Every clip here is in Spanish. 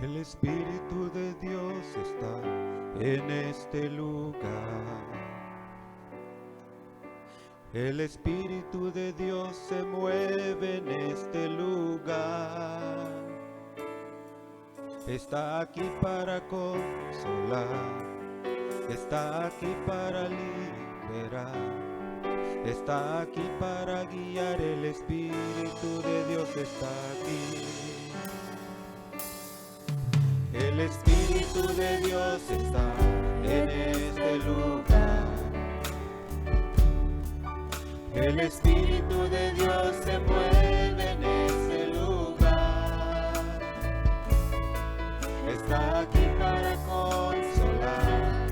El Espíritu de Dios está en este lugar. El Espíritu de Dios se mueve en este lugar. Está aquí para consolar, está aquí para liberar, está aquí para guiar. El Espíritu de Dios está aquí. El Espíritu de Dios está en este lugar. El Espíritu de Dios se mueve en este lugar. Está aquí para consolar,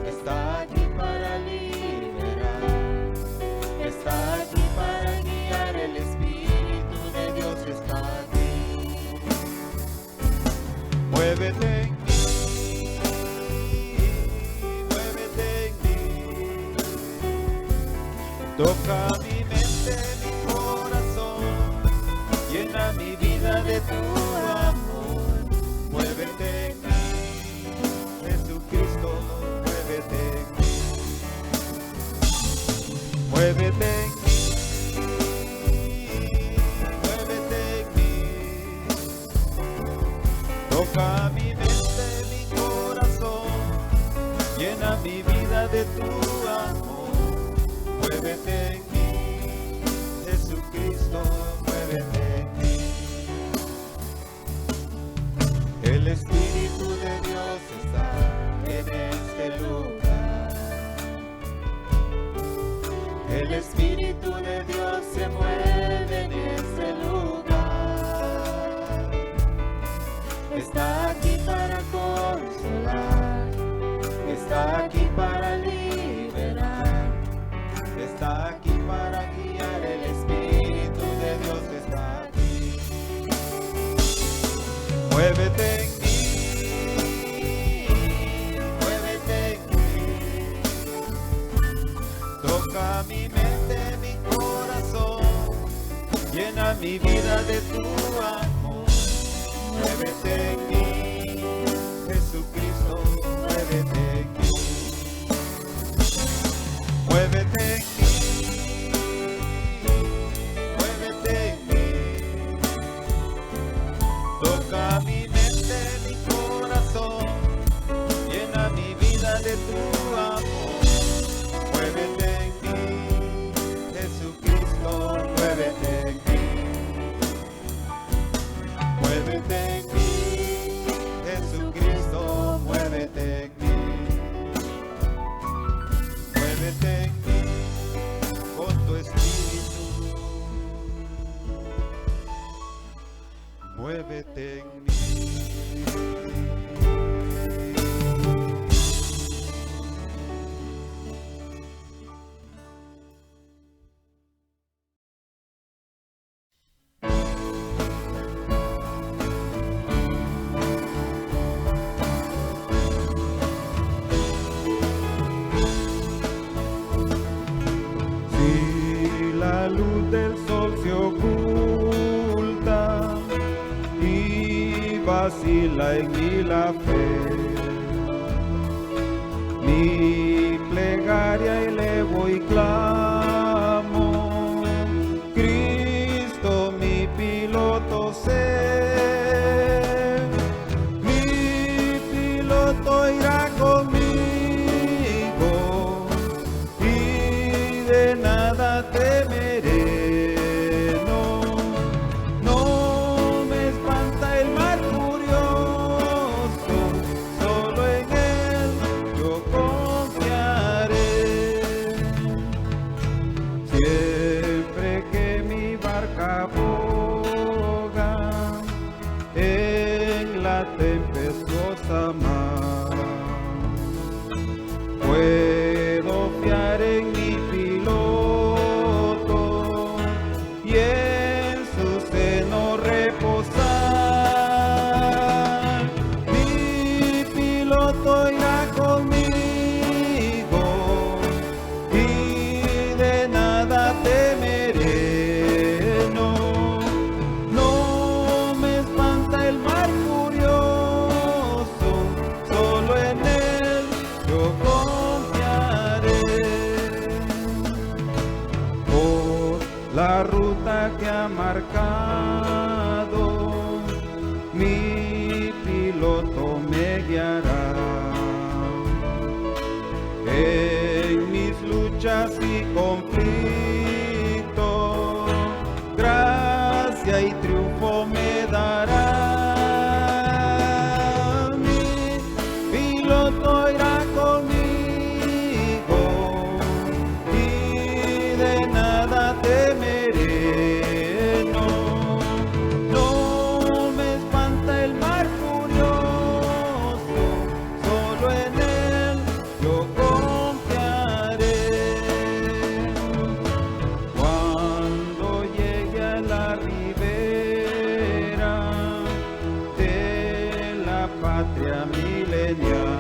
está aquí para liberar, está aquí para guiar. El Espíritu de Dios está aquí. Muévete en mí, muévete en mí. Toca mi mente, mi corazón, llena mi vida de tu amor. Muévete en mí, Jesucristo, muévete en mí. Muévete en mí, muévete en mí. Toca mi mente, mi corazón, llena mi vida de tu amor. Muévete en mí, Jesucristo, muévete en mí. El Espíritu de Dios está en este lugar. El Espíritu de Dios se mueve en este lugar. Está aquí para consolar, está aquí para liberar, está aquí para guiar. El Espíritu de Dios está aquí. Muévete en mí, muévete en mí. Toca mi mente, mi corazón, llena mi vida de tu amor. Muévete en mí, Jesucristo, muévete en mí. Muévete en mí, muévete en mí. Toca mi mente, mi corazón, llena mi vida de tu amor. Muévete en mí, Jesucristo, muévete en mí. Muévete en mí, Jesucristo, muévete en mí. Muévete en mí con tu Espíritu. Muévete en mí. Si la luz del sol se oculta y vacila en mí la fe, mi plegaria elevo y clamo, Cristo mi piloto sé, mi piloto irá conmigo y de nada temeré, no me espanta el mar furioso, solo en él yo confiaré. Siempre que mi barca boga gracia y triunfo me dará. Mi piloto irá conmigo y de nada temeré. No, no me espanta el mar furioso, solo en él yo confiaré. Cuando llegue a la ribera de la patria milenial,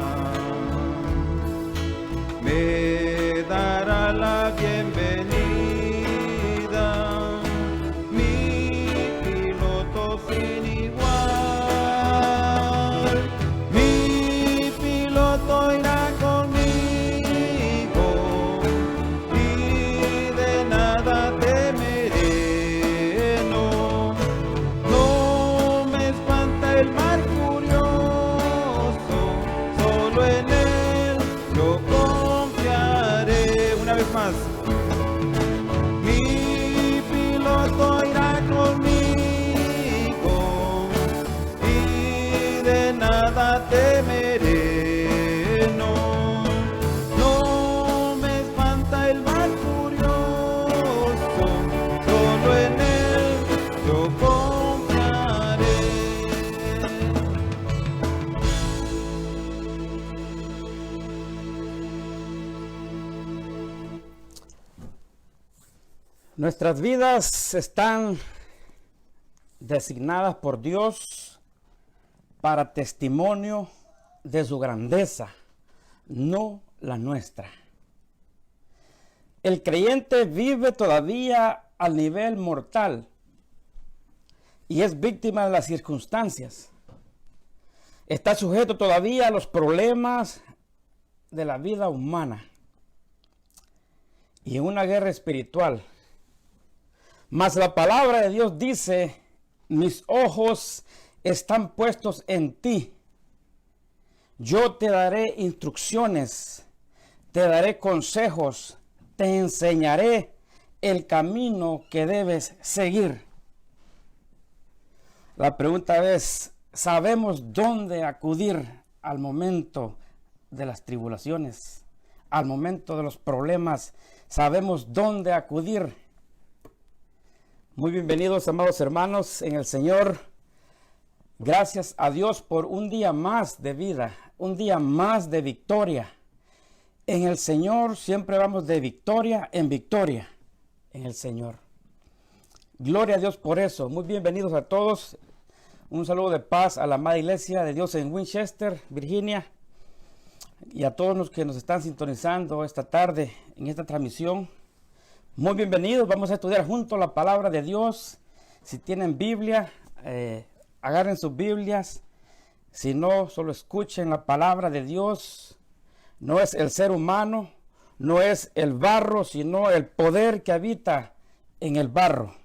me dará la bienvenida mi piloto sin igual. Mi piloto irá conmigo y de nada temeré. No, no me espanta el mar furioso, solo en él yo confiaré. Una vez más. Mi piloto irá conmigo y de nada temeré. No, no me espanta el mal furioso, solo en él yo confiaré. Nuestras vidas están designadas por Dios para testimonio de su grandeza, no la nuestra. El creyente vive todavía al nivel mortal y es víctima de las circunstancias. Está sujeto todavía a los problemas de la vida humana y en una guerra espiritual. Mas la palabra de Dios dice: mis ojos están puestos en ti. Yo te daré instrucciones, te daré consejos, te enseñaré el camino que debes seguir. La pregunta es, ¿sabemos dónde acudir al momento de las tribulaciones? Al momento de los problemas, ¿sabemos dónde acudir? Muy bienvenidos, amados hermanos, en el Señor. Gracias a Dios por un día más de vida, un día más de victoria. En el Señor siempre vamos de victoria en victoria, en el Señor. Gloria a Dios por eso. Muy bienvenidos a todos. Un saludo de paz a la amada Iglesia de Dios en Winchester, Virginia. Y a todos los que nos están sintonizando esta tarde en esta transmisión. Muy bienvenidos, vamos a estudiar juntos la palabra de Dios. Si tienen Biblia, agarren sus Biblias. Si no, solo escuchen la palabra de Dios. No es el ser humano, no es el barro, sino el poder que habita en el barro.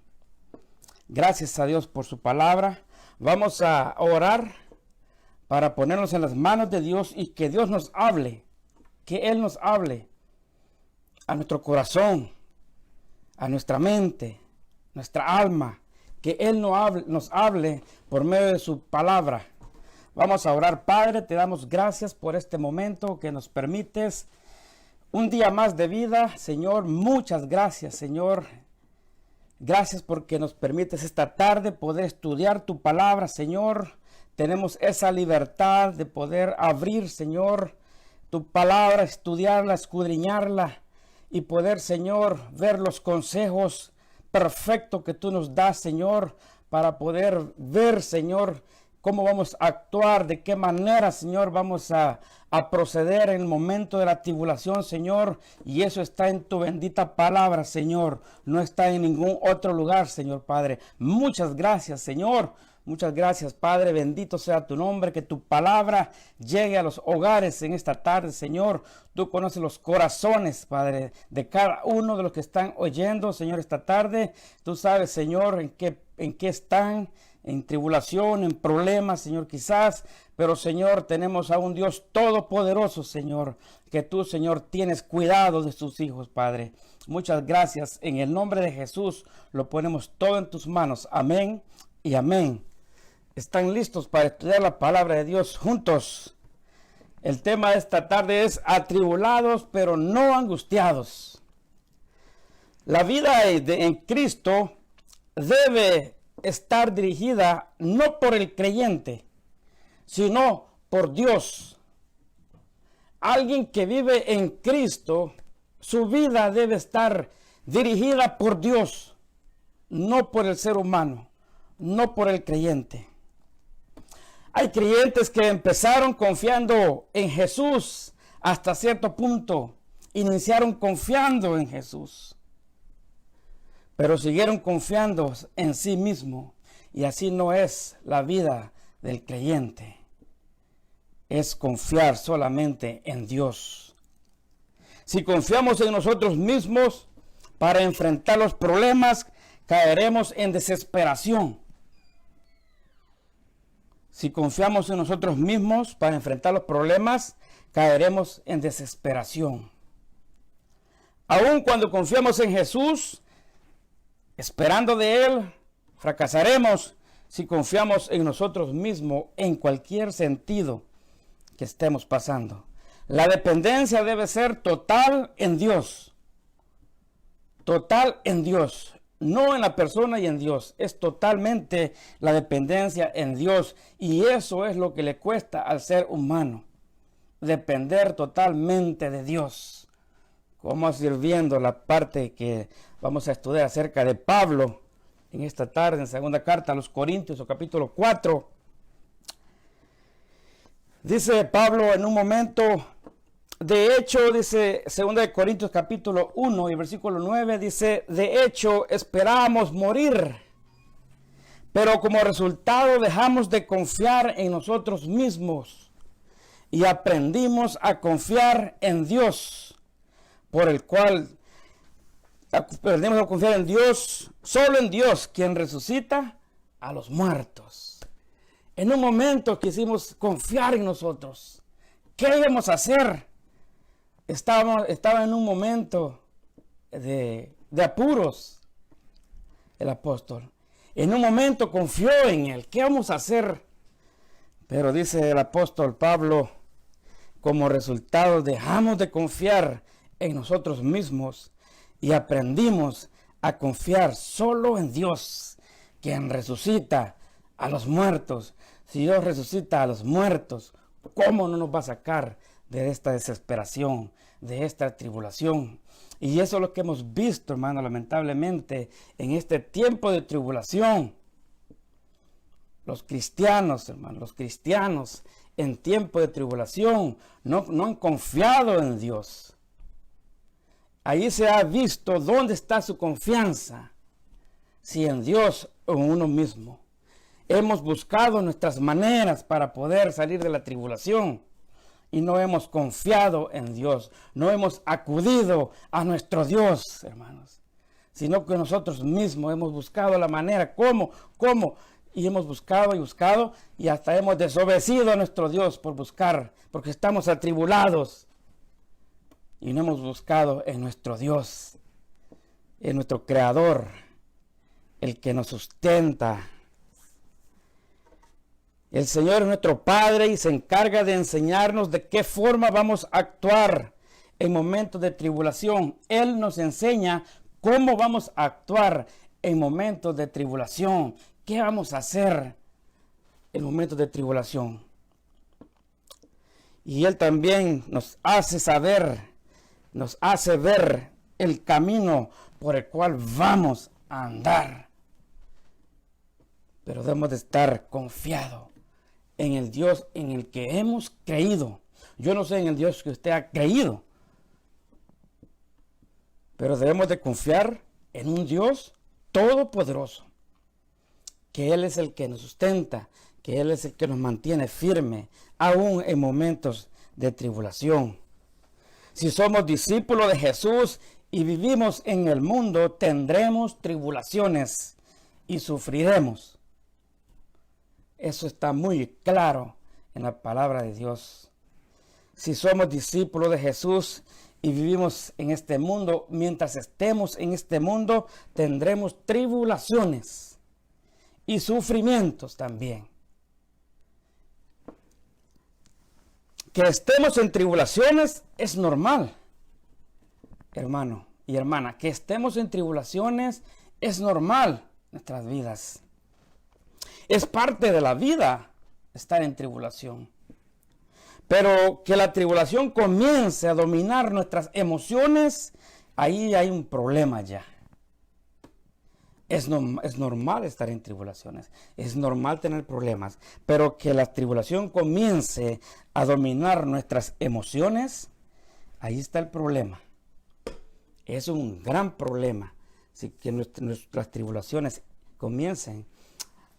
Gracias a Dios por su palabra. Vamos a orar para ponernos en las manos de Dios y que Dios nos hable, que Él nos hable a nuestro corazón, a nuestra mente, nuestra alma, que Él nos hable por medio de su palabra. Vamos a orar. Padre, te damos gracias por este momento que nos permites. Un día más de vida, Señor. Muchas gracias, Señor. Gracias porque nos permites esta tarde poder estudiar tu palabra, Señor. Tenemos esa libertad de poder abrir, Señor, tu palabra, estudiarla, escudriñarla y poder, Señor, ver los consejos perfectos que tú nos das, Señor, para poder ver, Señor, cómo vamos a actuar, de qué manera, Señor, vamos a proceder en el momento de la tribulación, Señor. Y eso está en tu bendita palabra, Señor. No está en ningún otro lugar, Señor Padre. Muchas gracias, Señor. Muchas gracias, Padre. Bendito sea tu nombre. Que tu palabra llegue a los hogares en esta tarde, Señor. Tú conoces los corazones, Padre, de cada uno de los que están oyendo, Señor, esta tarde. Tú sabes, Señor, en qué están, en tribulación, en problemas, Señor, quizás, pero Señor, tenemos a un Dios todopoderoso, Señor, que tú, Señor, tienes cuidado de tus hijos, Padre. Muchas gracias. En el nombre de Jesús lo ponemos todo en tus manos. Amén y amén. ¿Están listos para estudiar la palabra de Dios juntos? El tema de esta tarde es atribulados, pero no angustiados. La vida en Cristo debe estar dirigida no por el creyente, sino por Dios. Alguien que vive en Cristo, su vida debe estar dirigida por Dios, no por el ser humano, no por el creyente. Hay creyentes que empezaron confiando en Jesús hasta cierto punto, iniciaron confiando en Jesús, pero siguieron confiando en sí mismo, y así no es la vida del creyente. Es confiar solamente en Dios. Si confiamos en nosotros mismos para enfrentar los problemas, caeremos en desesperación. Si confiamos en nosotros mismos para enfrentar los problemas, caeremos en desesperación. Aun cuando confiamos en Jesús, esperando de Él, fracasaremos si confiamos en nosotros mismos en cualquier sentido que estemos pasando. La dependencia debe ser total en Dios. Total en Dios. No en la persona y en Dios. Es totalmente la dependencia en Dios. Y eso es lo que le cuesta al ser humano. Depender totalmente de Dios. Como sirviendo la parte que vamos a estudiar acerca de Pablo en esta tarde, en segunda carta a los Corintios, o capítulo 4. Dice Pablo en un momento, de hecho, dice 2 Corintios capítulo 1 y versículo 9, dice, de hecho esperábamos morir, pero como resultado dejamos de confiar en nosotros mismos y aprendimos a confiar en Dios, por el cual aprendimos a confiar en Dios, solo en Dios, quien resucita a los muertos. En un momento quisimos confiar en nosotros. ¿Qué íbamos a hacer? Estaba en un momento de apuros el apóstol. En un momento confió en Él. ¿Qué vamos a hacer? Pero dice el apóstol Pablo, como resultado dejamos de confiar en nosotros mismos y aprendimos a confiar solo en Dios, quien resucita a los muertos. Si Dios resucita a los muertos, ¿cómo no nos va a sacar de esta desesperación, de esta tribulación? Y eso es lo que hemos visto, hermano, lamentablemente, en este tiempo de tribulación. Los cristianos, hermano, los cristianos en tiempo de tribulación no han confiado en Dios. Ahí se ha visto dónde está su confianza, si en Dios o en uno mismo. Hemos buscado nuestras maneras para poder salir de la tribulación y no hemos confiado en Dios, no hemos acudido a nuestro Dios, hermanos, sino que nosotros mismos hemos buscado la manera, cómo, y hemos buscado y hasta hemos desobedecido a nuestro Dios por buscar, porque estamos atribulados y no hemos buscado en nuestro Dios, en nuestro Creador, el que nos sustenta. El Señor es nuestro Padre y se encarga de enseñarnos de qué forma vamos a actuar en momentos de tribulación. Él nos enseña cómo vamos a actuar en momentos de tribulación. ¿Qué vamos a hacer en momentos de tribulación? Y Él también nos hace saber, nos hace ver el camino por el cual vamos a andar. Pero debemos de estar confiados en el Dios en el que hemos creído. Yo no sé en el Dios que usted ha creído, pero debemos de confiar en un Dios todopoderoso, que Él es el que nos sustenta, que Él es el que nos mantiene firme, aún en momentos de tribulación. Si somos discípulos de Jesús y vivimos en el mundo, tendremos tribulaciones y sufriremos. Eso está muy claro en la palabra de Dios. Si somos discípulos de Jesús y vivimos en este mundo, mientras estemos en este mundo, tendremos tribulaciones y sufrimientos también. Que estemos en tribulaciones es normal, hermano y hermana. Que estemos en tribulaciones es normal en nuestras vidas. Es parte de la vida estar en tribulación. Pero que la tribulación comience a dominar nuestras emociones, ahí hay un problema ya. Es normal estar en tribulaciones, es normal tener problemas, pero que la tribulación comience a dominar nuestras emociones, ahí está el problema. Es un gran problema, si que nuestras tribulaciones comiencen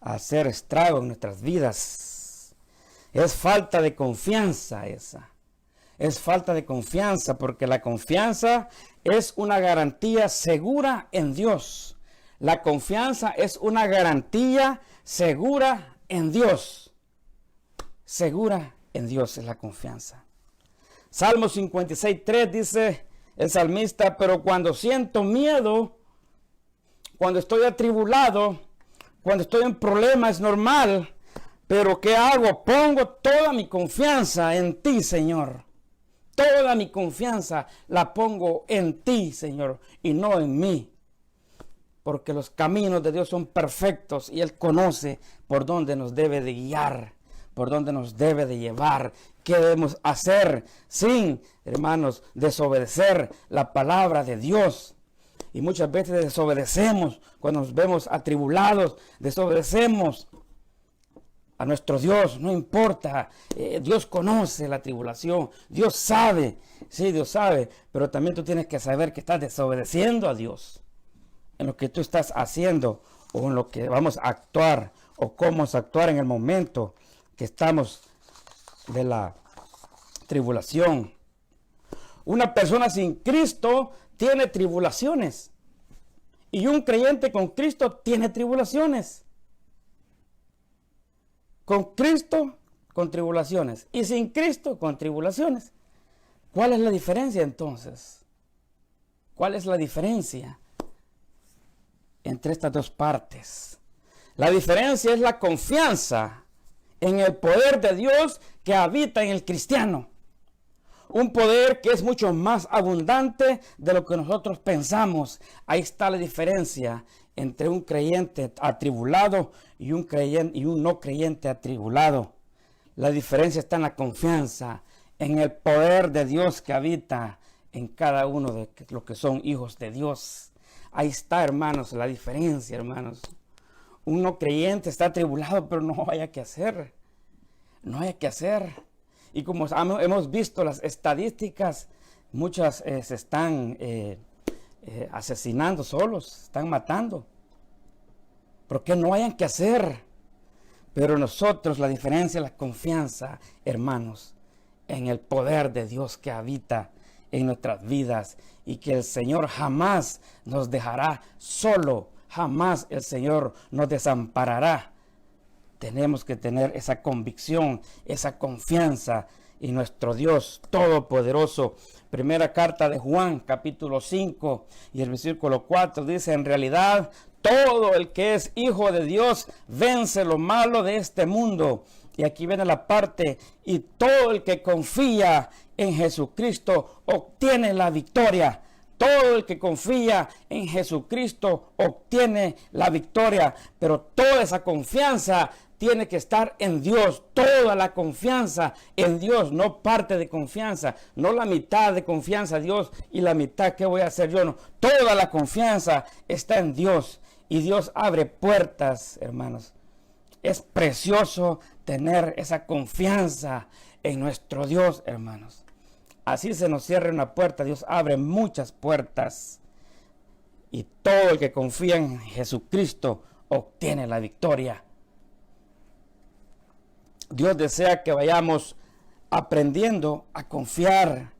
a hacer estrago en nuestras vidas. Es falta de confianza esa. Es falta de confianza, porque la confianza es una garantía segura en Dios. La confianza es una garantía segura en Dios. Segura en Dios es la confianza. Salmo 56:3 dice el salmista: pero cuando siento miedo, cuando estoy atribulado, cuando estoy en problemas, es normal. Pero ¿qué hago? Pongo toda mi confianza en ti, Señor. Toda mi confianza la pongo en ti, Señor, y no en mí. Porque los caminos de Dios son perfectos y Él conoce por dónde nos debe de guiar, por dónde nos debe de llevar, qué debemos hacer sin, hermanos, desobedecer la palabra de Dios. Y muchas veces desobedecemos cuando nos vemos atribulados, desobedecemos a nuestro Dios, no importa, Dios conoce la tribulación, Dios sabe, sí, Dios sabe, pero también tú tienes que saber que estás desobedeciendo a Dios en lo que tú estás haciendo o en lo que vamos a actuar o cómo vamos a actuar en el momento que estamos de la tribulación. Una persona sin Cristo tiene tribulaciones y un creyente con Cristo tiene tribulaciones. Con Cristo, con tribulaciones. Y sin Cristo, con tribulaciones. ¿Cuál es la diferencia entonces? ¿Cuál es la diferencia entre estas dos partes? La diferencia es la confianza en el poder de Dios que habita en el cristiano. Un poder que es mucho más abundante de lo que nosotros pensamos. Ahí está la diferencia entre un creyente atribulado y un no creyente atribulado. La diferencia está en la confianza, en el poder de Dios que habita en cada uno de los que son hijos de Dios. Ahí está, hermanos, la diferencia, hermanos. Un no creyente está atribulado, pero no haya que hacer. No haya que hacer. Y como hemos visto las estadísticas, muchas se están asesinando solos, están matando. Porque no hayan que hacer. Pero nosotros, la diferencia es la confianza, hermanos, en el poder de Dios que habita en nuestras vidas y que el Señor jamás nos dejará solo, jamás el Señor nos desamparará. Tenemos que tener esa convicción, esa confianza en nuestro Dios Todopoderoso. Primera carta de Juan, capítulo 5 y el versículo 4 dice: en realidad, todo el que es hijo de Dios vence lo malo de este mundo. Y aquí viene la parte: y todo el que confía en Jesucristo obtiene la victoria. Todo el que confía en Jesucristo obtiene la victoria. Pero toda esa confianza tiene que estar en Dios. Toda la confianza en Dios, no parte de confianza, no la mitad de confianza en Dios y la mitad ¿qué voy a hacer yo? No, toda la confianza está en Dios y Dios abre puertas, hermanos. Es precioso tener esa confianza en nuestro Dios, hermanos. Así se nos cierra una puerta, Dios abre muchas puertas. Y todo el que confía en Jesucristo obtiene la victoria. Dios desea que vayamos aprendiendo a confiar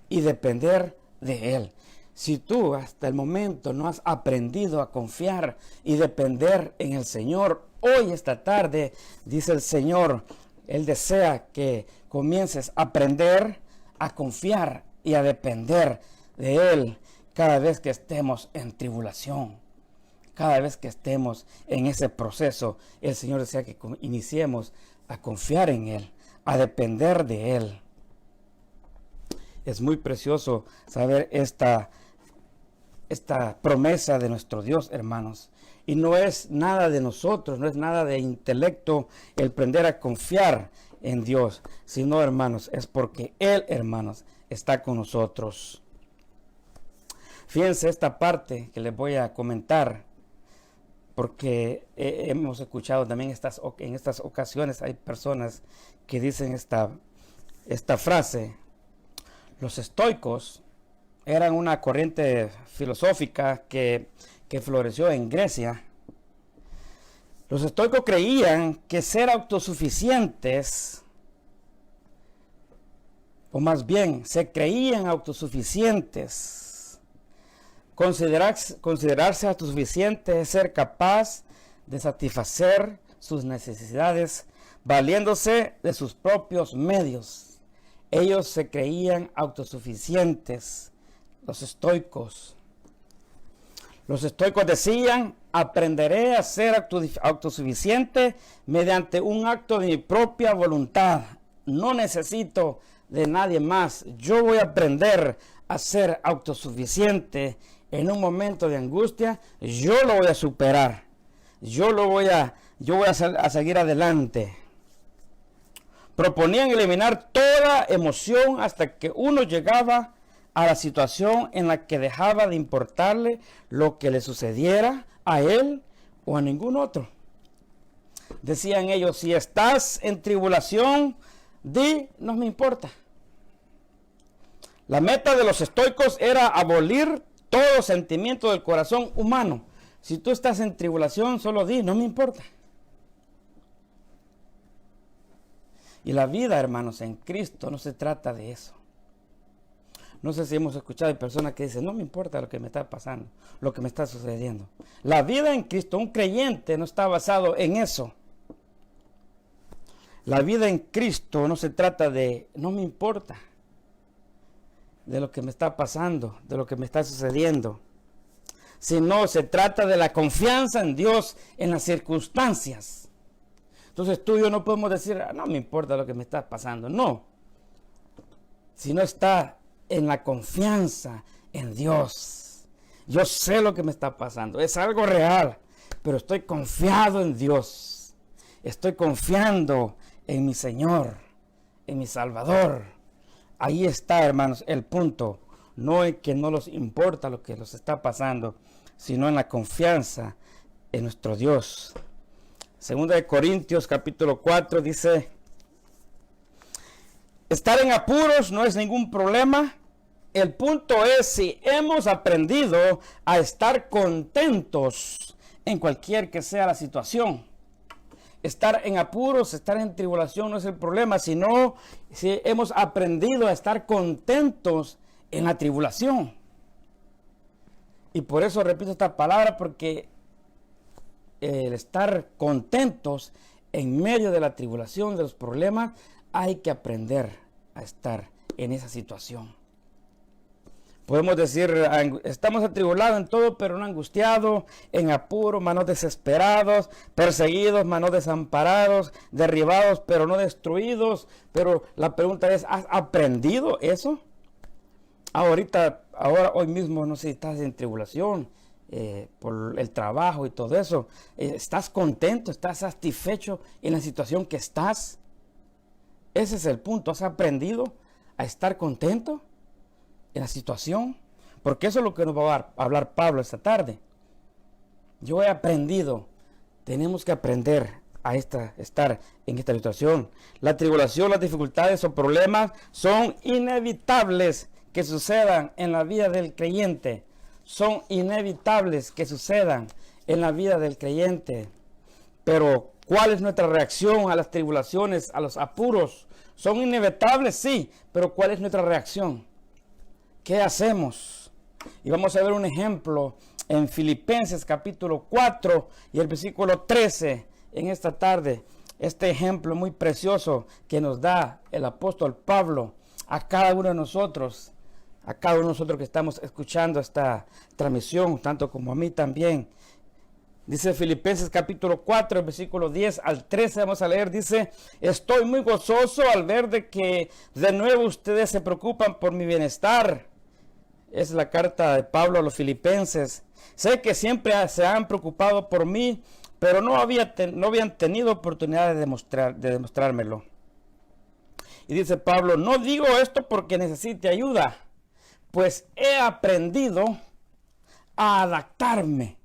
y depender de Él. Si tú hasta el momento no has aprendido a confiar y depender en el Señor, hoy, esta tarde, dice el Señor, Él desea que comiences a aprender a confiar y a depender de Él cada vez que estemos en tribulación. Cada vez que estemos en ese proceso, el Señor desea que iniciemos a confiar en Él, a depender de Él. Es muy precioso saber esta promesa de nuestro Dios, hermanos. Y no es nada de nosotros, no es nada de intelecto el aprender a confiar en Dios, sino, hermanos, es porque Él, hermanos, está con nosotros. Fíjense esta parte que les voy a comentar, porque hemos escuchado también en estas ocasiones hay personas que dicen esta frase. Los estoicos eran una corriente filosófica que floreció en Grecia. Los estoicos creían que ser autosuficientes, o más bien, se creían autosuficientes. Considerarse autosuficiente es ser capaz de satisfacer sus necesidades valiéndose de sus propios medios. Ellos se creían autosuficientes, los estoicos. Los estoicos decían, aprenderé a ser autosuficiente mediante un acto de mi propia voluntad. No necesito de nadie más. Yo voy a aprender a ser autosuficiente. En un momento de angustia, yo lo voy a superar. Yo voy a seguir adelante. Proponían eliminar toda emoción hasta que uno llegaba a la situación en la que dejaba de importarle lo que le sucediera a él o a ningún otro. Decían ellos, si estás en tribulación, di, no me importa. La meta de los estoicos era abolir todo sentimiento del corazón humano. Si tú estás en tribulación, solo di, no me importa. Y la vida, hermanos, en Cristo no se trata de eso. No sé si hemos escuchado de personas que dicen, no me importa lo que me está pasando, lo que me está sucediendo. La vida en Cristo, un creyente, no está basado en eso. La vida en Cristo no se trata de, no me importa, de lo que me está pasando, de lo que me está sucediendo. Sino se trata de la confianza en Dios en las circunstancias. Entonces tú y yo no podemos decir, no me importa lo que me está pasando. No. Sino está en la confianza en Dios. Yo sé lo que me está pasando. Es algo real. Pero estoy confiado en Dios. Estoy confiando en mi Señor. En mi Salvador. Ahí está, hermanos, el punto. No es que no les importa lo que les está pasando, sino en la confianza en nuestro Dios. Segunda de Corintios capítulo 4 dice, estar en apuros no es ningún problema. El punto es si hemos aprendido a estar contentos en cualquier que sea la situación. Estar en apuros, estar en tribulación no es el problema, sino si hemos aprendido a estar contentos en la tribulación. Y por eso repito esta palabra, porque el estar contentos en medio de la tribulación, de los problemas, hay que aprender a estar en esa situación. Podemos decir, estamos atribulados en todo, pero no angustiados, en apuro, mas no desesperados, perseguidos, mas no desamparados, derribados, pero no destruidos. Pero la pregunta es, ¿has aprendido eso? Hoy mismo, no sé si estás en tribulación por el trabajo y todo eso. ¿Estás contento? ¿Estás satisfecho en la situación que estás? Ese es el punto. ¿Has aprendido a estar contento en la situación? Porque eso es lo que nos va a hablar Pablo esta tarde. Yo he aprendido, tenemos que aprender a estar en esta situación. La tribulación, las dificultades o problemas son inevitables que sucedan en la vida del creyente. Son inevitables que sucedan en la vida del creyente. Pero, ¿cuál es nuestra reacción a las tribulaciones, a los apuros? Son inevitables, sí, pero ¿cuál es nuestra reacción? ¿Qué hacemos? Y vamos a ver un ejemplo en Filipenses capítulo 4 y el versículo 13 en esta tarde. Este ejemplo muy precioso que nos da el apóstol Pablo a cada uno de nosotros, que estamos escuchando esta transmisión, tanto como a mí también. Dice Filipenses capítulo 4, versículo 10 al 13, vamos a leer, dice: estoy muy gozoso al ver de que de nuevo ustedes se preocupan por mi bienestar. Es la carta de Pablo a los filipenses. Sé que siempre se han preocupado por mí, pero no habían tenido oportunidad de demostrármelo. Y dice Pablo: no digo esto porque necesite ayuda, pues he aprendido a adaptarme.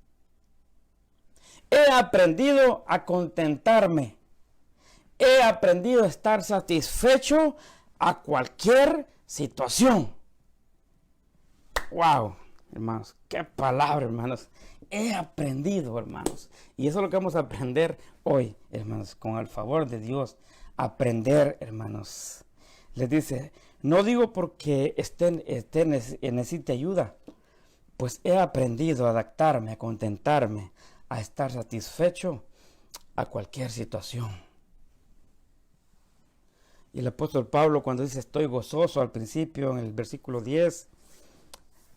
He aprendido a contentarme. He aprendido a estar satisfecho a cualquier situación. ¡Wow! Hermanos, qué palabra, hermanos. He aprendido, hermanos. Y eso es lo que vamos a aprender hoy, hermanos, con el favor de Dios. Aprender, hermanos. Les dice: no digo porque necesite ayuda, pues he aprendido a adaptarme, a contentarme, a estar satisfecho a cualquier situación. Y el apóstol Pablo, cuando dice estoy gozoso al principio, en el versículo 10,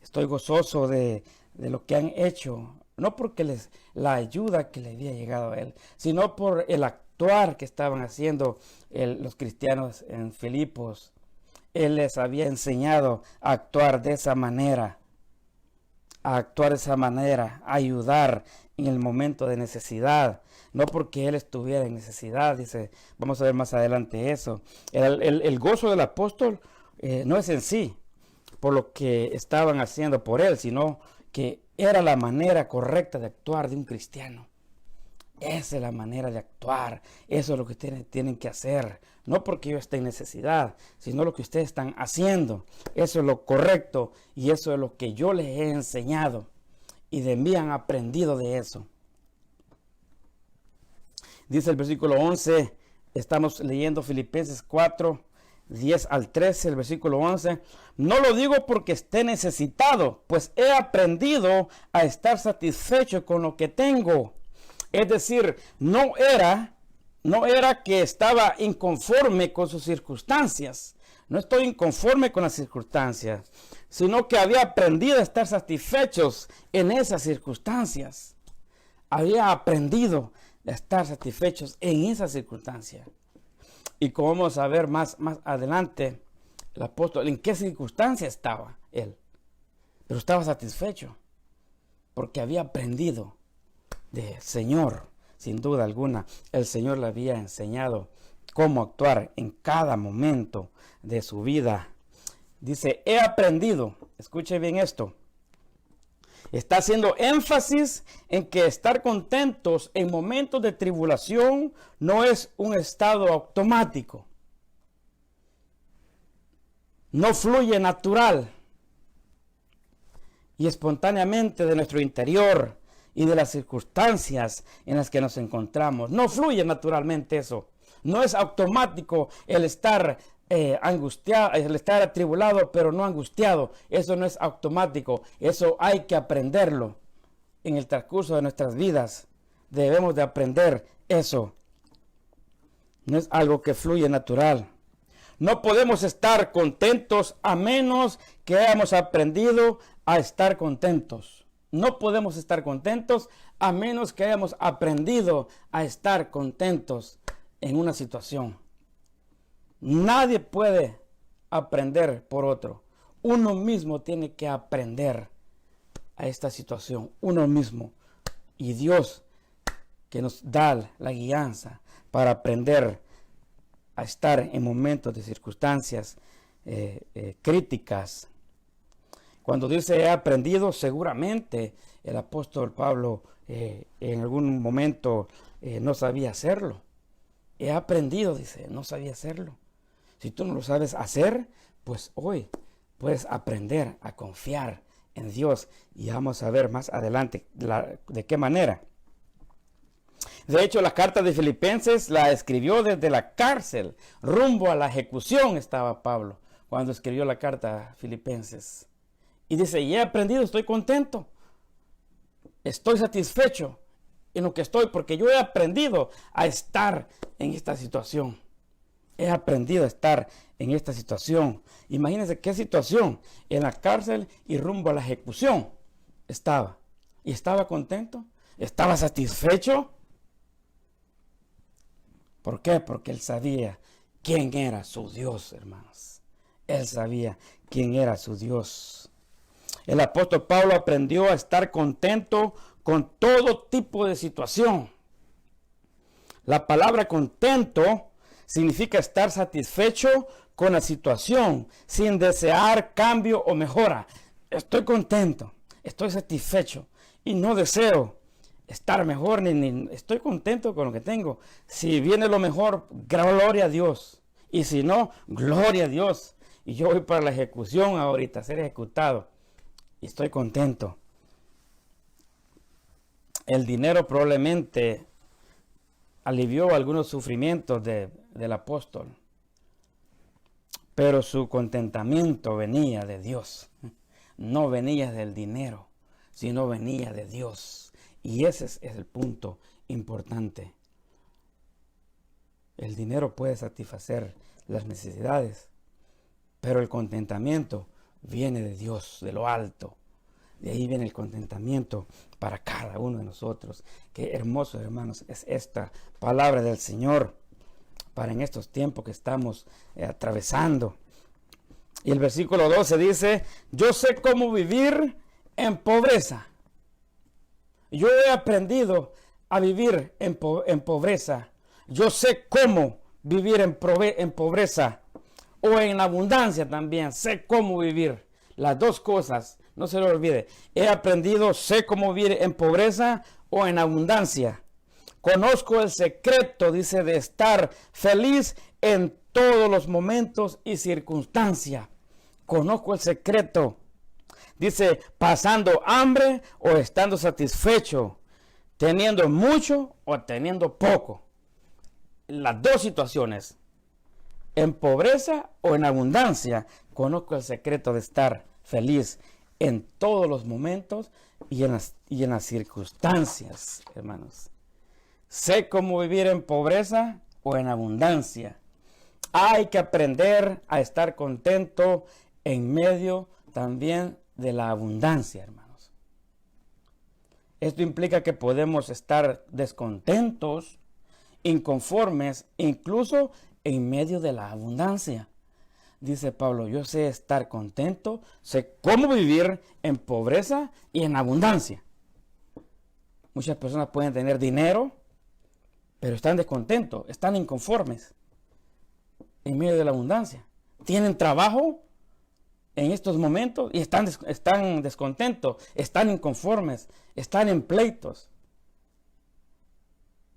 estoy gozoso de lo que han hecho, no porque la ayuda que le había llegado a él, sino por el actuar que estaban haciendo los cristianos en Filipos. Él les había enseñado a actuar de esa manera, a ayudar en el momento de necesidad, no porque él estuviera en necesidad. Dice, vamos a ver más adelante eso. El gozo del apóstol no es en sí por lo que estaban haciendo por él, sino que era la manera correcta de actuar de un cristiano. Esa es la manera de actuar, eso es lo que tienen que hacer, no porque yo esté en necesidad, sino lo que ustedes están haciendo. Eso es lo correcto y eso es lo que yo les he enseñado y de mí han aprendido de eso. Dice el versículo 11, estamos leyendo Filipenses 4, 10 al 13, el versículo 11. No lo digo porque esté necesitado, pues he aprendido a estar satisfecho con lo que tengo. Es decir, no era que estaba inconforme con sus circunstancias. No estoy inconforme con las circunstancias, sino que había aprendido a estar satisfechos en esas circunstancias. Había aprendido a estar satisfechos en esas circunstancias. Y como vamos a ver más adelante, el apóstol, en qué circunstancia estaba él. Pero estaba satisfecho porque había aprendido del Señor. Sin duda alguna, el Señor le había enseñado cómo actuar en cada momento de su vida. Dice, he aprendido, escuche bien esto, está haciendo énfasis en que estar contentos en momentos de tribulación no es un estado automático. No fluye natural y espontáneamente de nuestro interior y de las circunstancias en las que nos encontramos. No fluye naturalmente eso. No es automático el estar angustiado, el estar atribulado, pero no angustiado. Eso no es automático. Eso hay que aprenderlo en el transcurso de nuestras vidas. Debemos de aprender eso. No es algo que fluye natural. No podemos estar contentos a menos que hayamos aprendido a estar contentos. No podemos estar contentos a menos que hayamos aprendido a estar contentos en una situación. Nadie puede aprender por otro. Uno mismo tiene que aprender a esta situación. Uno mismo. Y Dios que nos da la guianza para aprender a estar en momentos de circunstancias críticas. Cuando dice he aprendido, seguramente el apóstol Pablo en algún momento no sabía hacerlo. He aprendido, dice, no sabía hacerlo. Si tú no lo sabes hacer, pues hoy puedes aprender a confiar en Dios. Y vamos a ver más adelante de qué manera. De hecho, la carta de Filipenses la escribió desde la cárcel. Rumbo a la ejecución estaba Pablo cuando escribió la carta a Filipenses. Y dice, y he aprendido, estoy contento. Estoy satisfecho en lo que estoy, porque yo he aprendido a estar en esta situación. He aprendido a estar en esta situación. Imagínense qué situación. En la cárcel y rumbo a la ejecución estaba. Y estaba contento. Estaba satisfecho. ¿Por qué? Porque él sabía quién era su Dios, hermanos. Él sabía quién era su Dios. El apóstol Pablo aprendió a estar contento con todo tipo de situación. La palabra contento significa estar satisfecho con la situación, sin desear cambio o mejora. Estoy contento, estoy satisfecho y no deseo estar mejor, ni estoy contento con lo que tengo. Si viene lo mejor, gloria a Dios. Y si no, gloria a Dios. Y yo voy para la ejecución ahorita, a ser ejecutado. Y estoy contento. El dinero probablemente alivió algunos sufrimientos del apóstol. Pero su contentamiento venía de Dios. No venía del dinero, sino venía de Dios. Y ese es el punto importante. El dinero puede satisfacer las necesidades, pero el contentamiento viene de Dios, de lo alto. De ahí viene el contentamiento para cada uno de nosotros. Qué hermoso, hermanos, es esta palabra del Señor para en estos tiempos que estamos atravesando. Y el versículo 12 dice, yo sé cómo vivir en pobreza. Yo he aprendido a vivir en pobreza. Yo sé cómo vivir en pobreza o en abundancia también. Sé cómo vivir. Las dos cosas, no se lo olvide. He aprendido, sé cómo vivir en pobreza o en abundancia. Conozco el secreto, dice, de estar feliz en todos los momentos y circunstancias. Conozco el secreto. Dice, pasando hambre o estando satisfecho, teniendo mucho o teniendo poco. Las dos situaciones, en pobreza o en abundancia, conozco el secreto de estar feliz en todos los momentos y en las circunstancias, hermanos. Sé cómo vivir en pobreza o en abundancia. Hay que aprender a estar contento en medio también de la abundancia, hermanos. Esto implica que podemos estar descontentos, inconformes, incluso en medio de la abundancia. Dice Pablo, yo sé estar contento, sé cómo vivir en pobreza y en abundancia. Muchas personas pueden tener dinero, pero están descontentos, están inconformes en medio de la abundancia. Tienen trabajo en estos momentos y están descontentos, están inconformes, están en pleitos.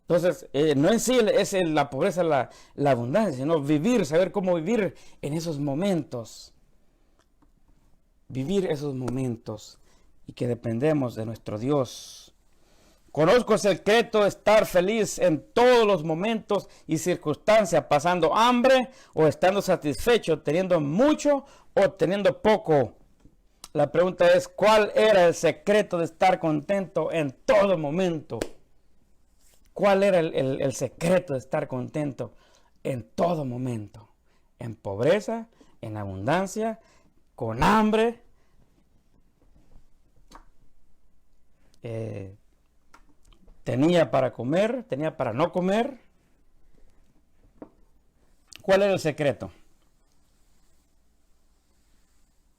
Entonces, no en sí es la pobreza, la abundancia, sino vivir, saber cómo vivir en esos momentos. Vivir esos momentos y que dependemos de nuestro Dios. Conozco el secreto de estar feliz en todos los momentos y circunstancias, pasando hambre o estando satisfecho, teniendo mucho o teniendo poco. La pregunta es, ¿cuál era el secreto de estar contento en todo momento? ¿Cuál era el secreto de estar contento en todo momento? En pobreza, en abundancia, con hambre. Tenía para comer, tenía para no comer. ¿Cuál era el secreto?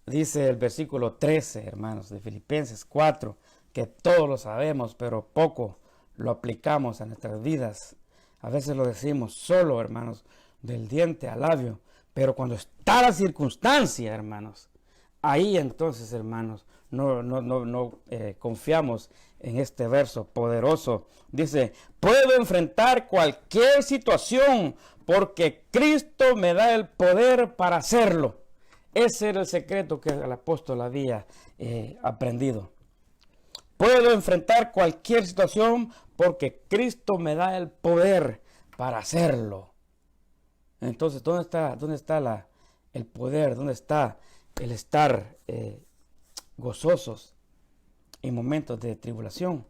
Dice el versículo 13, hermanos, de Filipenses 4, que todos lo sabemos, pero poco lo aplicamos a nuestras vidas. A veces lo decimos solo, hermanos, del diente al labio. Pero cuando está la circunstancia, hermanos, ahí entonces, hermanos, no confiamos en este verso poderoso. Dice, puedo enfrentar cualquier situación porque Cristo me da el poder para hacerlo. Ese era el secreto que el apóstol había aprendido. Puedo enfrentar cualquier situación porque Cristo me da el poder para hacerlo. Entonces, ¿dónde está el poder? ¿Dónde está el estar gozosos en momentos de tribulación.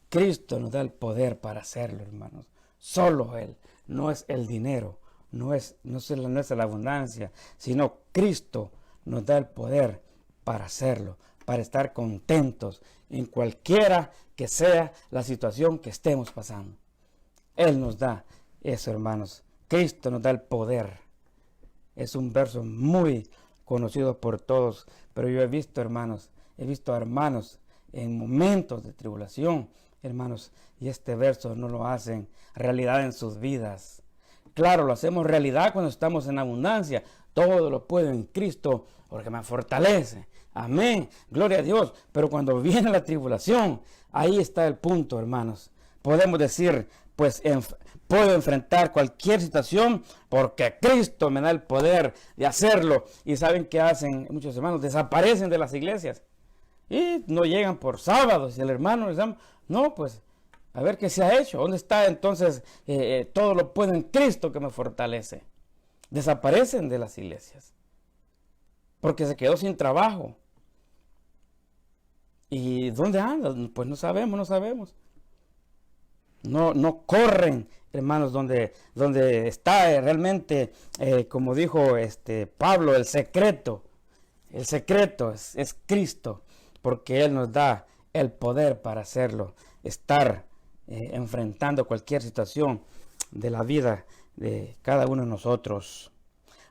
Cristo nos da el poder para hacerlo, hermanos. Solo Él. No es el dinero, no es la abundancia, sino Cristo nos da el poder para hacerlo, para estar contentos en cualquiera que sea la situación que estemos pasando. Él nos da eso, hermanos. Cristo nos da el poder. Es un verso muy conocido por todos, pero yo he visto, hermanos, a hermanos en momentos de tribulación, hermanos, y este verso no lo hacen realidad en sus vidas. Claro, lo hacemos realidad cuando estamos en abundancia. Todo lo puedo en Cristo porque me fortalece. Amén, gloria a Dios. Pero cuando viene la tribulación, ahí está el punto, hermanos. Podemos decir, pues puedo enfrentar cualquier situación porque Cristo me da el poder de hacerlo. Y ¿saben qué hacen muchos hermanos? Desaparecen de las iglesias y no llegan por sábados. Y el hermano les da, no, pues a ver qué se ha hecho. ¿Dónde está entonces todo lo puedo en Cristo que me fortalece? Desaparecen de las iglesias porque se quedó sin trabajo. ¿Y dónde andan? Pues no sabemos. No corren, hermanos, donde está realmente, como dijo Pablo, el secreto. El secreto es Cristo, porque Él nos da el poder para hacerlo, estar enfrentando cualquier situación de la vida de cada uno de nosotros.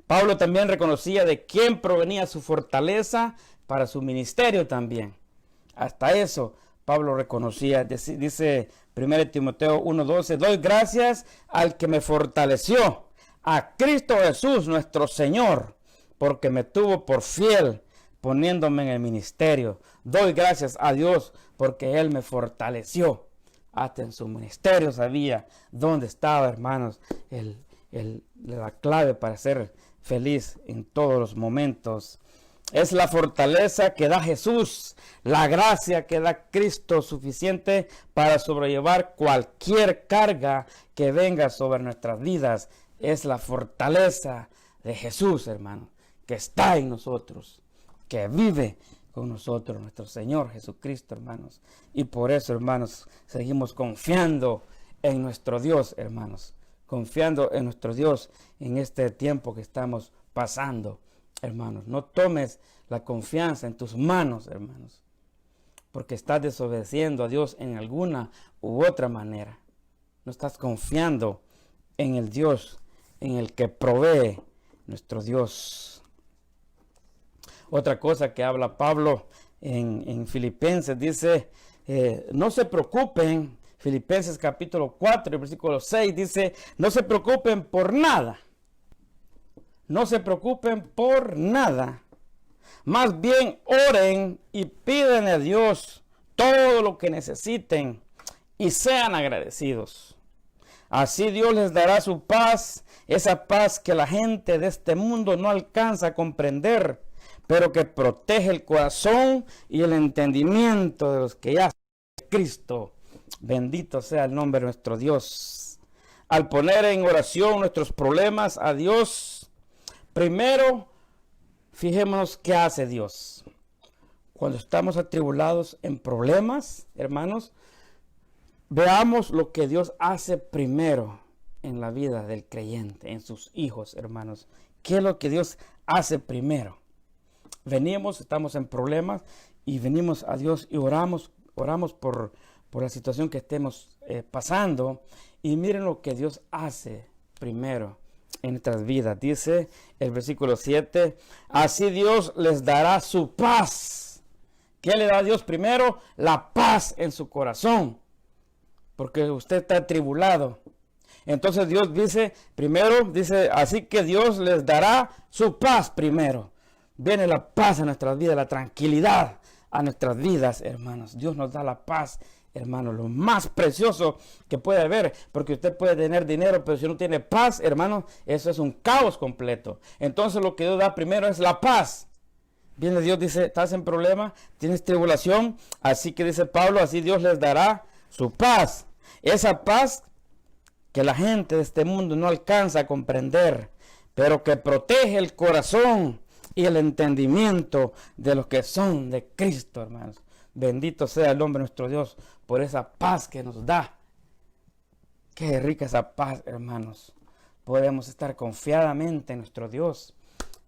Pablo también reconocía de quién provenía su fortaleza para su ministerio también. Hasta eso Pablo reconocía. Dice 1 Timoteo 1:12, doy gracias al que me fortaleció, a Cristo Jesús nuestro Señor, porque me tuvo por fiel poniéndome en el ministerio. Doy gracias a Dios porque Él me fortaleció. Hasta en su ministerio sabía dónde estaba, hermanos, la clave para ser feliz en todos los momentos. Es la fortaleza que da Jesús, la gracia que da Cristo suficiente para sobrellevar cualquier carga que venga sobre nuestras vidas. Es la fortaleza de Jesús, hermanos, que está en nosotros, que vive con nosotros, nuestro Señor Jesucristo, hermanos. Y por eso, hermanos, seguimos confiando en nuestro Dios, hermanos. Confiando en nuestro Dios en este tiempo que estamos pasando, hermanos. No tomes la confianza en tus manos, hermanos, porque estás desobedeciendo a Dios en alguna u otra manera. No estás confiando en el Dios, en el que provee nuestro Dios. Otra cosa que habla Pablo en Filipenses, dice, no se preocupen. Filipenses capítulo 4, versículo 6 dice, no se preocupen por nada. No se preocupen por nada. Más bien oren y piden a Dios todo lo que necesiten y sean agradecidos. Así Dios les dará su paz, esa paz que la gente de este mundo no alcanza a comprender, pero que protege el corazón y el entendimiento de los que ya son Cristo. Bendito sea el nombre de nuestro Dios. Al poner en oración nuestros problemas a Dios, primero, fijémonos qué hace Dios. Cuando estamos atribulados en problemas, hermanos, veamos lo que Dios hace primero en la vida del creyente, en sus hijos, hermanos. ¿Qué es lo que Dios hace primero? Venimos, estamos en problemas y venimos a Dios y oramos por la situación que estemos pasando. Y miren lo que Dios hace primero en nuestras vidas. Dice el versículo 7, así Dios les dará su paz. ¿Qué le da a Dios primero? La paz en su corazón, porque usted está atribulado. Entonces Dios dice, primero, dice, así que Dios les dará su paz primero. Viene la paz a nuestras vidas, la tranquilidad a nuestras vidas, hermanos. Dios nos da la paz, hermanos, lo más precioso que puede haber, porque usted puede tener dinero, pero si no tiene paz, hermanos, eso es un caos completo. Entonces lo que Dios da primero es la paz. Viene Dios, dice, estás en problema, tienes tribulación, así que dice Pablo, así Dios les dará su paz. Esa paz que la gente de este mundo no alcanza a comprender, pero que protege el corazón y el entendimiento de los que son de Cristo, hermanos. Bendito sea el nombre de nuestro Dios por esa paz que nos da. Qué rica esa paz, hermanos. Podemos estar confiadamente en nuestro Dios.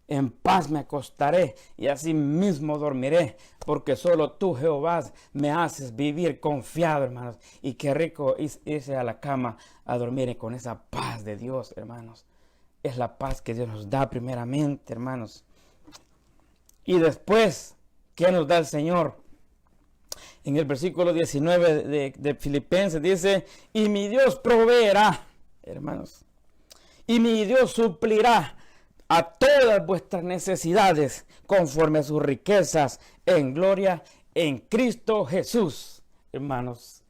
En paz me acostaré y así mismo dormiré, porque solo tú, Jehová, me haces vivir confiado, hermanos. Y qué rico irse a la cama a dormir con esa paz de Dios, hermanos. Es la paz que Dios nos da primeramente, hermanos. Y después, ¿qué nos da el Señor? En el versículo 19 de Filipenses dice, y mi Dios proveerá, hermanos, y mi Dios suplirá a todas vuestras necesidades conforme a sus riquezas en gloria en Cristo Jesús. Hermanos,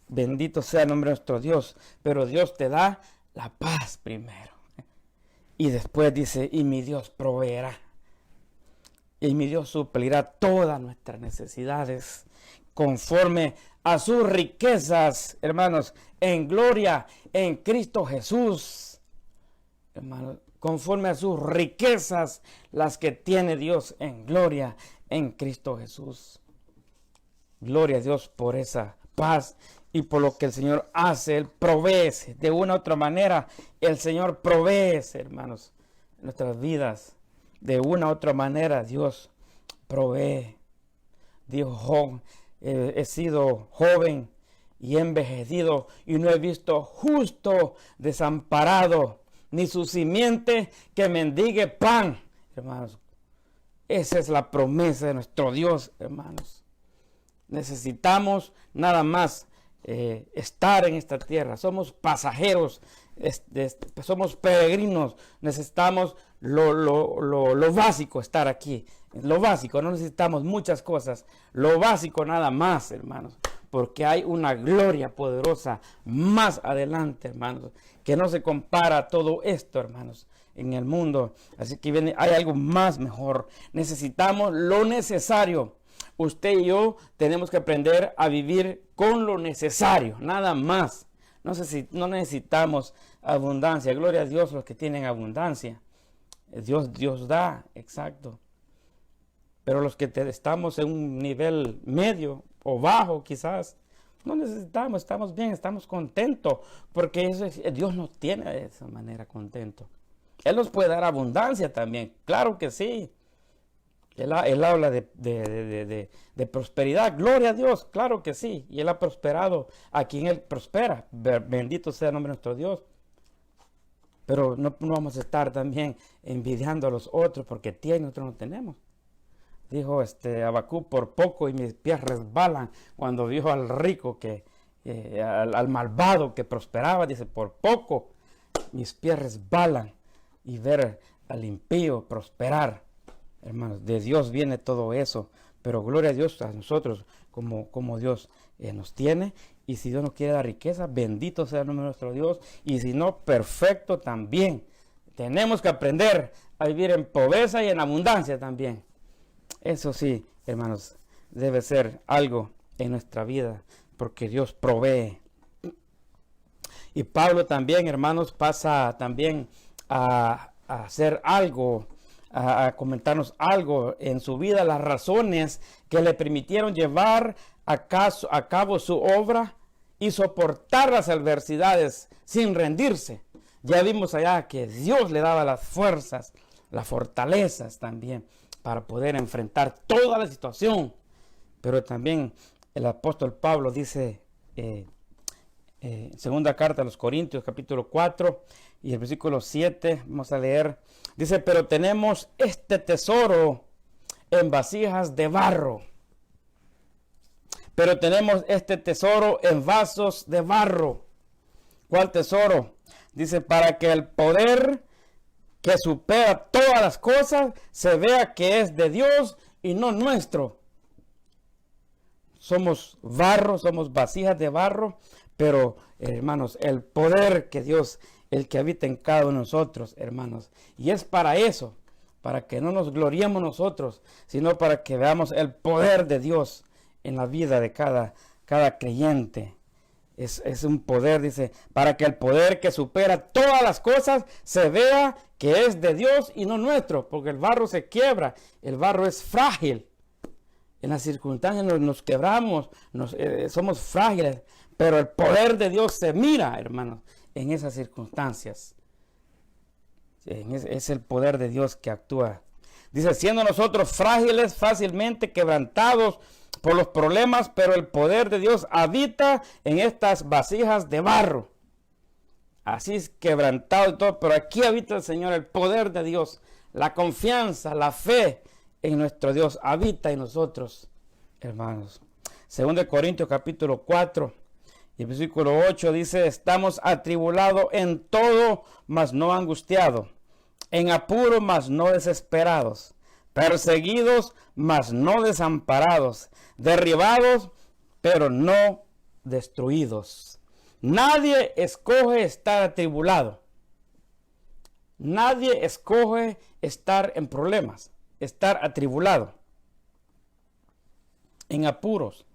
bendito sea el nombre de nuestro Dios, pero Dios te da la paz primero. Y después dice, y mi Dios proveerá. Y mi Dios suplirá todas nuestras necesidades conforme a sus riquezas, hermanos, en gloria en Cristo Jesús. Hermanos, conforme a sus riquezas, las que tiene Dios en gloria en Cristo Jesús. Gloria a Dios por esa paz y por lo que el Señor hace. Él provee de una u otra manera. El Señor provee, hermanos, nuestras vidas. De una u otra manera Dios provee. Dijo Job, he sido joven y he envejecido y no he visto justo desamparado, ni su simiente que mendigue pan. Hermanos, esa es la promesa de nuestro Dios, hermanos. Necesitamos nada más estar en esta tierra. Somos pasajeros, somos peregrinos. Necesitamos lo básico, estar aquí. Lo básico, no necesitamos muchas cosas. Lo básico nada más, hermanos. Porque hay una gloria poderosa más adelante, hermanos, que no se compara a todo esto, hermanos, en el mundo. Así que hay algo más mejor. Necesitamos lo necesario. Usted y yo tenemos que aprender a vivir con lo necesario, nada más. No necesitamos abundancia. Gloria a Dios los que tienen abundancia. Dios da, exacto. Pero los que estamos en un nivel medio o bajo quizás, no necesitamos, estamos bien, estamos contentos, porque Dios nos tiene de esa manera contentos. Él nos puede dar abundancia también, claro que sí. Él habla de prosperidad, gloria a Dios, claro que sí. Y Él ha prosperado a quien Él prospera. Bendito sea el nombre de nuestro Dios. Pero no vamos a estar también envidiando a los otros porque tienen, nosotros no tenemos. Dijo Habacuc, por poco y mis pies resbalan, cuando vio al rico, al malvado que prosperaba. Dice, por poco mis pies resbalan, y ver al impío prosperar. Hermanos, de Dios viene todo eso, pero gloria a Dios a nosotros como Dios nos tiene. Y si Dios nos quiere dar riqueza, bendito sea el nombre de nuestro Dios. Y si no, perfecto también. Tenemos que aprender a vivir en pobreza y en abundancia también. Eso sí, hermanos, debe ser algo en nuestra vida, porque Dios provee. Y Pablo también, hermanos, pasa también a hacer algo, a comentarnos algo en su vida, las razones que le permitieron llevar a cabo su obra y soportar las adversidades sin rendirse. Ya vimos allá que Dios le daba las fuerzas, las fortalezas también para poder enfrentar toda la situación. Pero también el apóstol Pablo dice, segunda carta a los Corintios, capítulo 4 y el versículo 7, vamos a leer, dice, pero tenemos este tesoro en vasijas de barro. Pero tenemos este tesoro en vasos de barro. ¿Cuál tesoro? Dice, para que el poder que supera todas las cosas se vea que es de Dios y no nuestro. Somos barro, somos vasijas de barro, pero hermanos, el poder que Dios, el que habita en cada uno de nosotros, hermanos, y es para eso, para que no nos gloriemos nosotros, sino para que veamos el poder de Dios en la vida de cada creyente. Es un poder, dice, para que el poder que supera todas las cosas se vea que es de Dios y no nuestro, porque el barro se quiebra, el barro es frágil. En las circunstancias nos quebramos, somos frágiles, pero el poder de Dios se mira, hermanos, en esas circunstancias. Es el poder de Dios que actúa. Dice, siendo nosotros frágiles, fácilmente quebrantados por los problemas, pero el poder de Dios habita en estas vasijas de barro. Así es quebrantado y todo, pero aquí habita el Señor, el poder de Dios, la confianza, la fe en nuestro Dios habita en nosotros, hermanos. 2 Corintios capítulo 4 y el versículo 8 dice, estamos atribulados en todo, mas no angustiados, en apuro, mas no desesperados, perseguidos, mas no desamparados, derribados, pero no destruidos. Nadie escoge estar atribulado. Nadie escoge estar en problemas, estar atribulado, en apuros,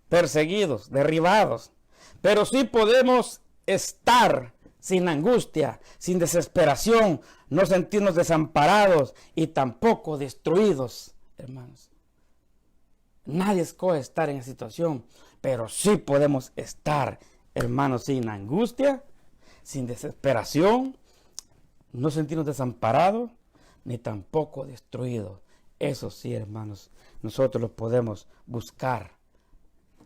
perseguidos, derribados. Pero sí podemos estar sin angustia, sin desesperación, no sentirnos desamparados y tampoco destruidos, hermanos. Nadie escoge estar en esa situación, pero sí podemos estar, hermanos, sin angustia, sin desesperación, no sentirnos desamparados, ni tampoco destruidos. Eso sí, hermanos, nosotros lo podemos buscar.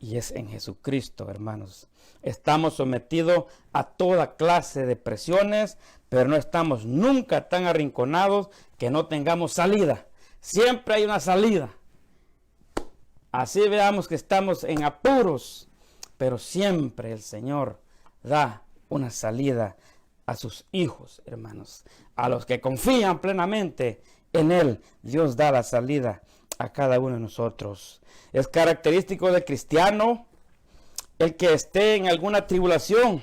Y es en Jesucristo, hermanos. Estamos sometidos a toda clase de presiones, pero no estamos nunca tan arrinconados que no tengamos salida. Siempre hay una salida. Así veamos que estamos en apuros, pero siempre el Señor da una salida a sus hijos, hermanos. A los que confían plenamente en Él, Dios da la salida a cada uno de nosotros. Es característico del cristiano el que esté en alguna tribulación,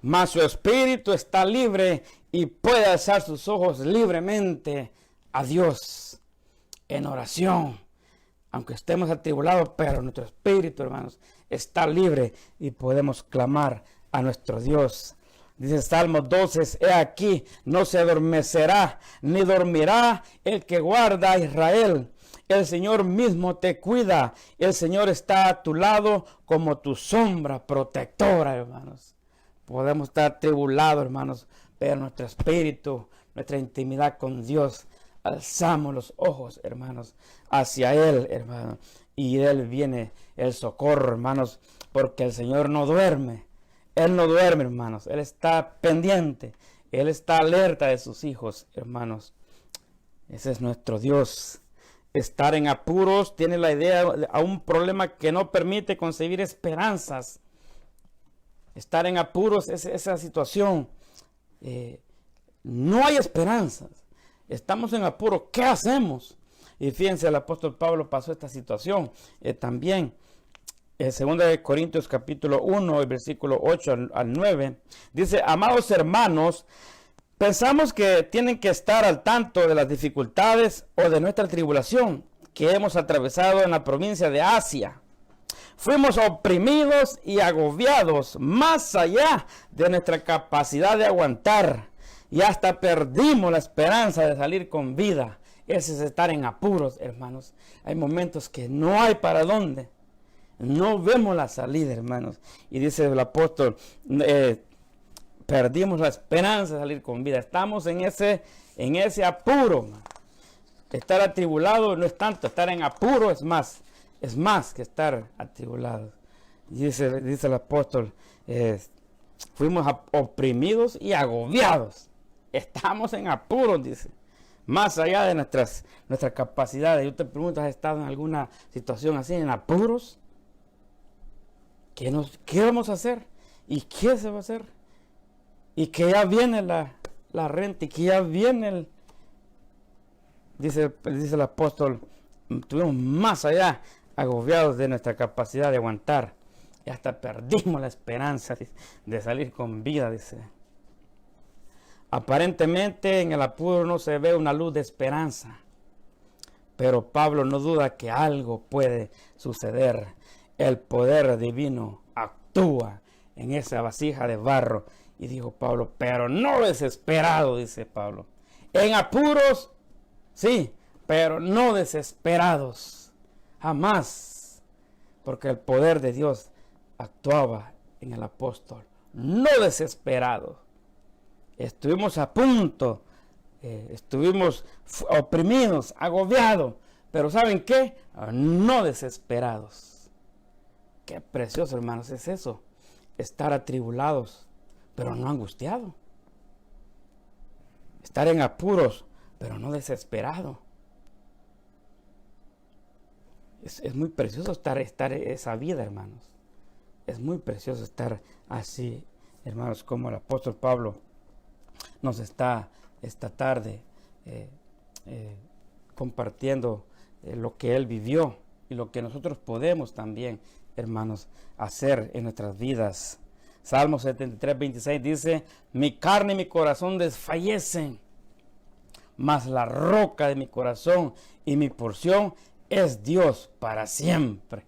mas su espíritu está libre y puede alzar sus ojos libremente a Dios en oración. Aunque estemos atribulados, pero nuestro espíritu, hermanos, está libre y podemos clamar a nuestro Dios. Dice Salmo 12, he aquí, no se adormecerá, ni dormirá el que guarda a Israel. El Señor mismo te cuida. El Señor está a tu lado como tu sombra protectora, hermanos. Podemos estar atribulados, hermanos, pero nuestro espíritu, nuestra intimidad con Dios, alzamos los ojos, hermanos, hacia Él, hermanos. Y de Él viene el socorro, hermanos, porque el Señor no duerme. Él no duerme, hermanos. Él está pendiente. Él está alerta de sus hijos, hermanos. Ese es nuestro Dios. Estar en apuros tiene la idea a un problema que no permite concebir esperanzas. Estar en apuros es esa situación. No hay esperanzas. Estamos en apuros. ¿Qué hacemos? Y fíjense, el apóstol Pablo pasó esta situación también. 2 Corintios capítulo 1, el versículo 8 al 9. Dice, amados hermanos, pensamos que tienen que estar al tanto de las dificultades o de nuestra tribulación que hemos atravesado en la provincia de Asia. Fuimos oprimidos y agobiados más allá de nuestra capacidad de aguantar y hasta perdimos la esperanza de salir con vida. Ese es estar en apuros, hermanos. Hay momentos que no hay para dónde. No vemos la salida, hermanos. Y dice el apóstol, perdimos la esperanza de salir con vida. Estamos en ese apuro. Man. Estar atribulado no es tanto, estar en apuro es más que estar atribulado. Y dice el apóstol, fuimos oprimidos y agobiados. Estamos en apuros, dice. Más allá de nuestras capacidades. Yo te pregunto, ¿has estado en alguna situación así, en apuros? ¿Qué vamos a hacer? ¿Y qué se va a hacer? Y que ya viene la renta y que ya viene dice el apóstol, estuvimos más allá agobiados de nuestra capacidad de aguantar. Y hasta perdimos la esperanza de salir con vida, dice. Aparentemente en el apuro no se ve una luz de esperanza. Pero Pablo no duda que algo puede suceder. El poder divino actúa en esa vasija de barro. Y dijo Pablo, pero no desesperado, dice Pablo. En apuros, sí, pero no desesperados. Jamás. Porque el poder de Dios actuaba en el apóstol. No desesperado. Estuvimos a punto. Estuvimos oprimidos, agobiados. Pero ¿saben qué? No desesperados. Qué precioso, hermanos, es eso. Estar atribulados, pero no angustiado. Estar en apuros, pero no desesperado. Es muy precioso estar esa vida, hermanos. Es muy precioso estar así, hermanos, como el apóstol Pablo nos está esta tarde compartiendo lo que él vivió y lo que nosotros podemos también, hermanos, hacer en nuestras vidas. Salmo 73, 26 dice, mi carne y mi corazón desfallecen, mas la roca de mi corazón y mi porción es Dios para siempre.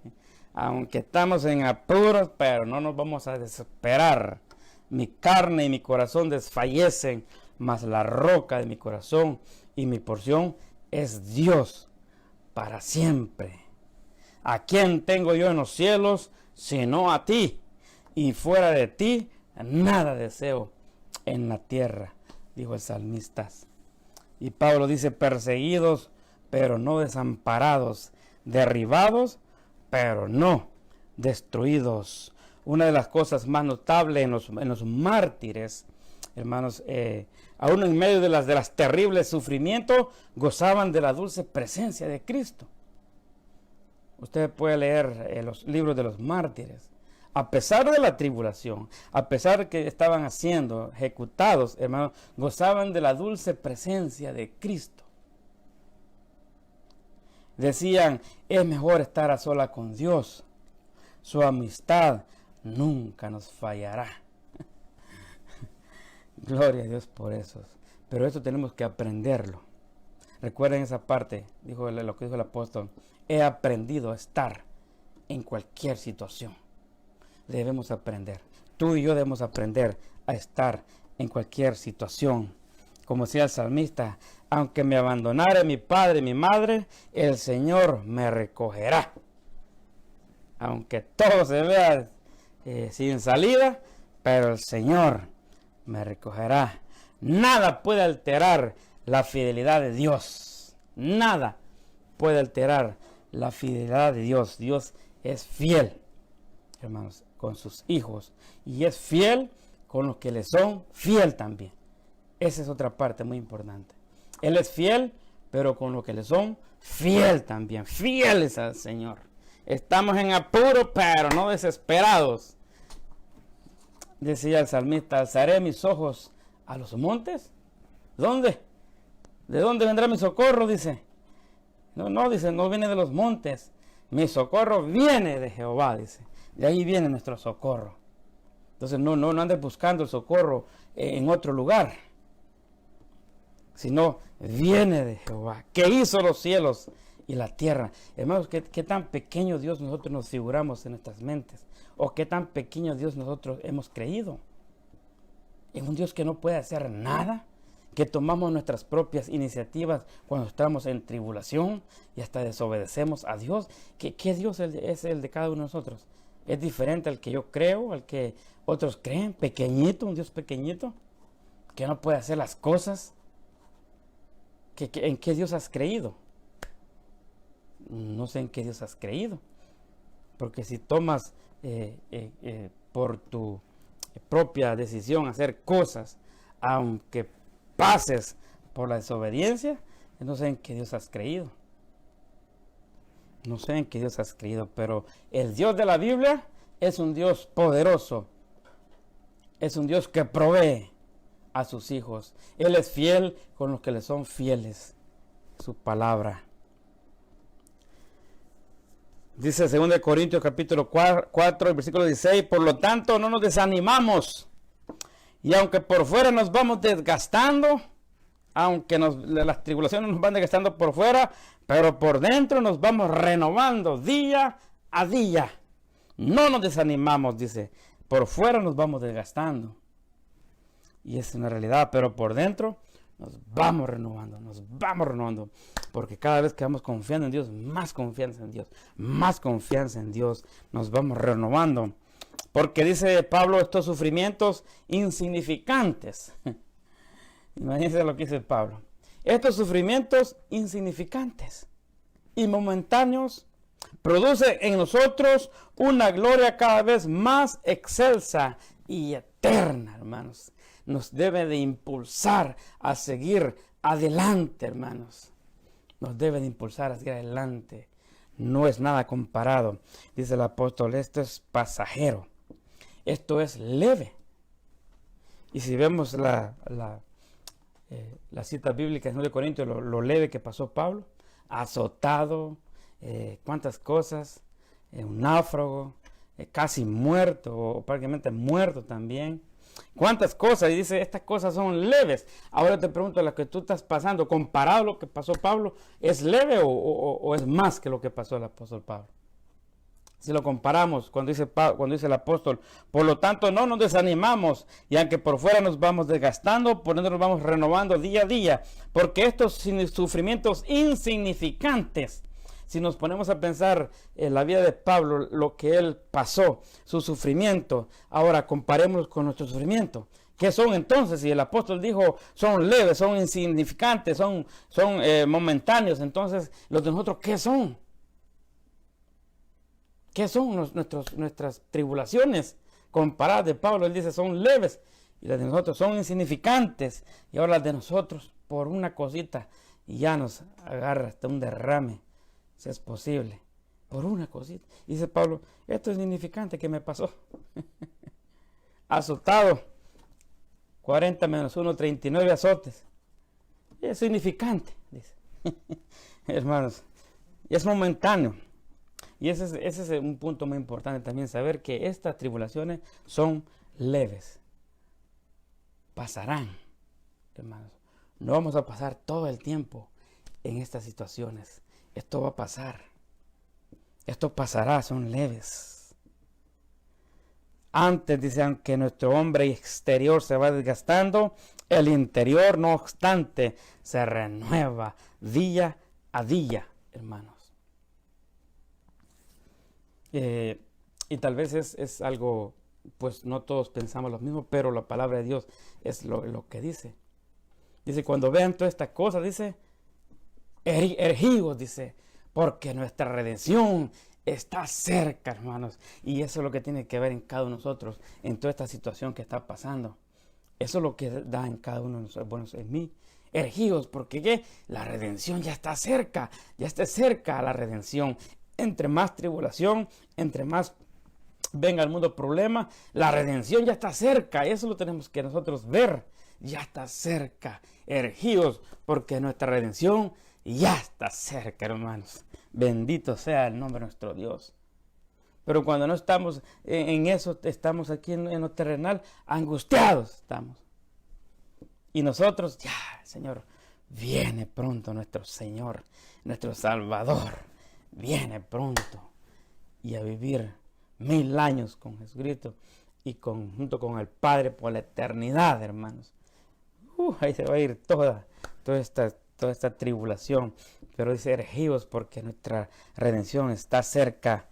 Aunque estamos en apuros, pero no nos vamos a desesperar. Mi carne y mi corazón desfallecen, mas la roca de mi corazón y mi porción es Dios para siempre. ¿A quién tengo yo en los cielos sino a ti? Y fuera de ti nada deseo en la tierra, dijo el salmista. Y Pablo dice, perseguidos, pero no desamparados, derribados, pero no destruidos. Una de las cosas más notables en los mártires, hermanos, aún en medio de las terribles sufrimientos, gozaban de la dulce presencia de Cristo. Usted puede leer los libros de los mártires. A pesar de la tribulación, a pesar de que estaban siendo ejecutados, hermanos, gozaban de la dulce presencia de Cristo. Decían, es mejor estar a sola con Dios. Su amistad nunca nos fallará. Gloria a Dios por eso. Pero esto tenemos que aprenderlo. Recuerden esa parte, lo que dijo el apóstol. He aprendido a estar en cualquier situación. Debemos aprender. Tú y yo debemos aprender a estar en cualquier situación. Como decía el salmista, aunque me abandonare mi padre y mi madre, el Señor me recogerá. Aunque todo se vea sin salida, pero el Señor me recogerá. Nada puede alterar la fidelidad de Dios. Nada puede alterar la fidelidad de Dios. Dios es fiel, hermanos, con sus hijos. Y es fiel con los que le son fiel también. Esa es otra parte muy importante. Él es fiel, pero con los que le son fiel también. Fieles al Señor. Estamos en apuro, pero no desesperados. Decía el salmista, alzaré mis ojos a los montes. ¿Dónde? ¿De dónde vendrá mi socorro? Dice. Dice, no viene de los montes. Mi socorro viene de Jehová, dice. De ahí viene nuestro socorro. Entonces no andes buscando el socorro en otro lugar, sino viene de Jehová, que hizo los cielos y la tierra. Hermanos, ¿qué tan pequeño Dios nosotros nos figuramos en nuestras mentes? ¿O qué tan pequeño Dios nosotros hemos creído? ¿En un Dios que no puede hacer nada? ¿Que tomamos nuestras propias iniciativas cuando estamos en tribulación y hasta desobedecemos a Dios? ¿Qué Dios es el de cada uno de nosotros? ¿Es diferente al que yo creo, al que otros creen? ¿Pequeñito, un Dios pequeñito? ¿Que no puede hacer las cosas? ¿En qué Dios has creído? No sé en qué Dios has creído. Porque si tomas por tu propia decisión hacer cosas, aunque pases por la desobediencia, no sé en qué Dios has creído. No sé en qué Dios has creído, pero el Dios de la Biblia es un Dios poderoso. Es un Dios que provee a sus hijos. Él es fiel con los que le son fieles. Su palabra. Dice 2 Corintios capítulo 4, versículo 16, por lo tanto no nos desanimamos. Y aunque por fuera nos vamos desgastando, aunque las tribulaciones nos van desgastando por fuera, pero por dentro nos vamos renovando día a día. No nos desanimamos, dice, por fuera nos vamos desgastando. Y es una realidad, pero por dentro nos vamos renovando, porque cada vez que vamos confiando en Dios, más confianza en Dios, nos vamos renovando. Porque dice Pablo, estos sufrimientos insignificantes. Imagínense lo que dice Pablo. Estos sufrimientos insignificantes y momentáneos producen en nosotros una gloria cada vez más excelsa y eterna, hermanos. Nos debe de impulsar a seguir adelante, hermanos. Nos debe de impulsar a seguir adelante. No es nada comparado. Dice el apóstol, esto es pasajero. Esto es leve. Y si vemos la cita bíblica en 9 Corintios, lo leve que pasó Pablo, azotado, cuántas cosas, un náufrago, casi muerto, o prácticamente muerto también. Cuántas cosas, y dice, estas cosas son leves. Ahora te pregunto, la que tú estás pasando, comparado a lo que pasó Pablo, ¿es leve o es más que lo que pasó el apóstol Pablo? Si lo comparamos, cuando dice el apóstol, por lo tanto no nos desanimamos, y aunque por fuera nos vamos desgastando, por dentro nos vamos renovando día a día, porque estos sufrimientos insignificantes, si nos ponemos a pensar en la vida de Pablo, lo que él pasó, su sufrimiento, ahora comparemos con nuestro sufrimiento. ¿Qué son entonces? Si el apóstol dijo, son leves, son insignificantes, son momentáneos, entonces los de nosotros, ¿qué son? ¿Qué son nuestras tribulaciones? Comparadas de Pablo, él dice, son leves, y las de nosotros son insignificantes, y ahora las de nosotros, por una cosita, y ya nos agarra hasta un derrame, si es posible, por una cosita. Y dice Pablo, esto es insignificante que me pasó. Azotado, 40 menos 1, 39 azotes. Es significante, dice. Hermanos, es momentáneo. Y ese es un punto muy importante también, saber que estas tribulaciones son leves. Pasarán, hermanos. No vamos a pasar todo el tiempo en estas situaciones. Esto va a pasar. Esto pasará, son leves. Antes, dicen, que nuestro hombre exterior se va desgastando, el interior, no obstante, se renueva día a día, hermanos. Y tal vez es algo, pues no todos pensamos lo mismo, pero la palabra de Dios es lo que dice. Dice, cuando vean todas estas cosas, dice, ergíos, dice, porque nuestra redención está cerca, hermanos. Y eso es lo que tiene que ver en cada uno de nosotros, en toda esta situación que está pasando. Eso es lo que da en cada uno de nosotros, bueno, en mí. Ergíos, porque ¿qué? La redención ya está cerca, ya está cerca la redención. Entre más tribulación, entre más venga al mundo problema, la redención ya está cerca. Eso lo tenemos que nosotros ver. Ya está cerca. Ergíos, porque nuestra redención ya está cerca, hermanos. Bendito sea el nombre de nuestro Dios. Pero cuando no estamos en eso, estamos aquí en lo terrenal, angustiados estamos. Y nosotros, ya, Señor, viene pronto nuestro Señor, nuestro Salvador. Viene pronto, y a vivir 1000 años con Jesucristo y junto con el Padre por la eternidad, hermanos. Ahí se va a ir toda esta tribulación. Pero dice ergíos, porque nuestra redención está cerca.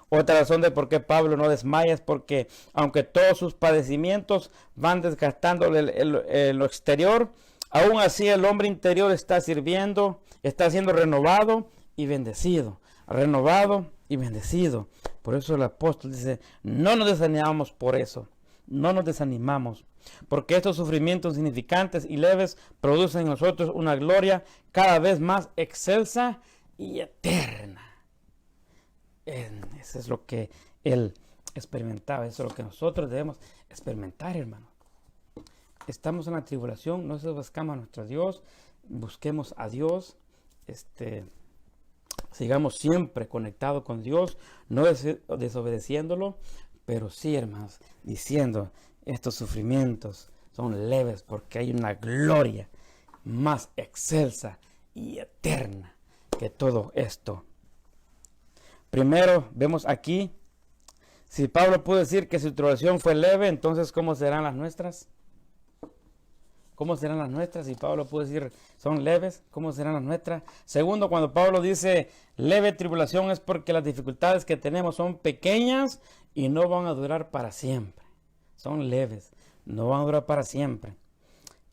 Otra razón de por qué Pablo no desmaya es porque aunque todos sus padecimientos van desgastando lo exterior, aún así el hombre interior está sirviendo, está siendo renovado y bendecido, renovado y bendecido. Por eso el apóstol dice, no nos desanimamos por eso, no nos desanimamos, porque estos sufrimientos significantes y leves producen en nosotros una gloria cada vez más excelsa y eterna. Eso es lo que él experimentaba, eso es lo que nosotros debemos experimentar, hermano. Estamos en la tribulación, no se buscamos a nuestro Dios, busquemos a Dios, sigamos siempre conectados con Dios, no desobedeciéndolo, pero sí, hermanos, diciendo, estos sufrimientos son leves porque hay una gloria más excelsa y eterna que todo esto. Primero, vemos aquí, Si Pablo pudo decir que su tribulación fue leve, entonces ¿cómo serán las nuestras? ¿Cómo serán las nuestras? Si Pablo pudo decir son leves, ¿cómo serán las nuestras? Segundo, cuando Pablo dice leve tribulación es porque las dificultades que tenemos son pequeñas y no van a durar para siempre. Son leves, no van a durar para siempre.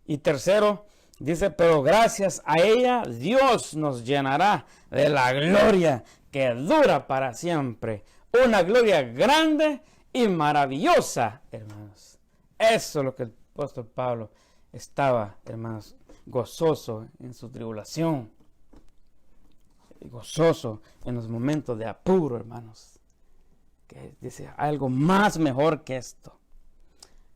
Y tercero, dice, pero gracias a ella Dios nos llenará de la gloria que dura para siempre. Una gloria grande y maravillosa, hermanos. Eso es lo que el apóstol Pablo estaba, hermanos, gozoso en su tribulación, gozoso en los momentos de apuro, hermanos, que dice algo más mejor que esto,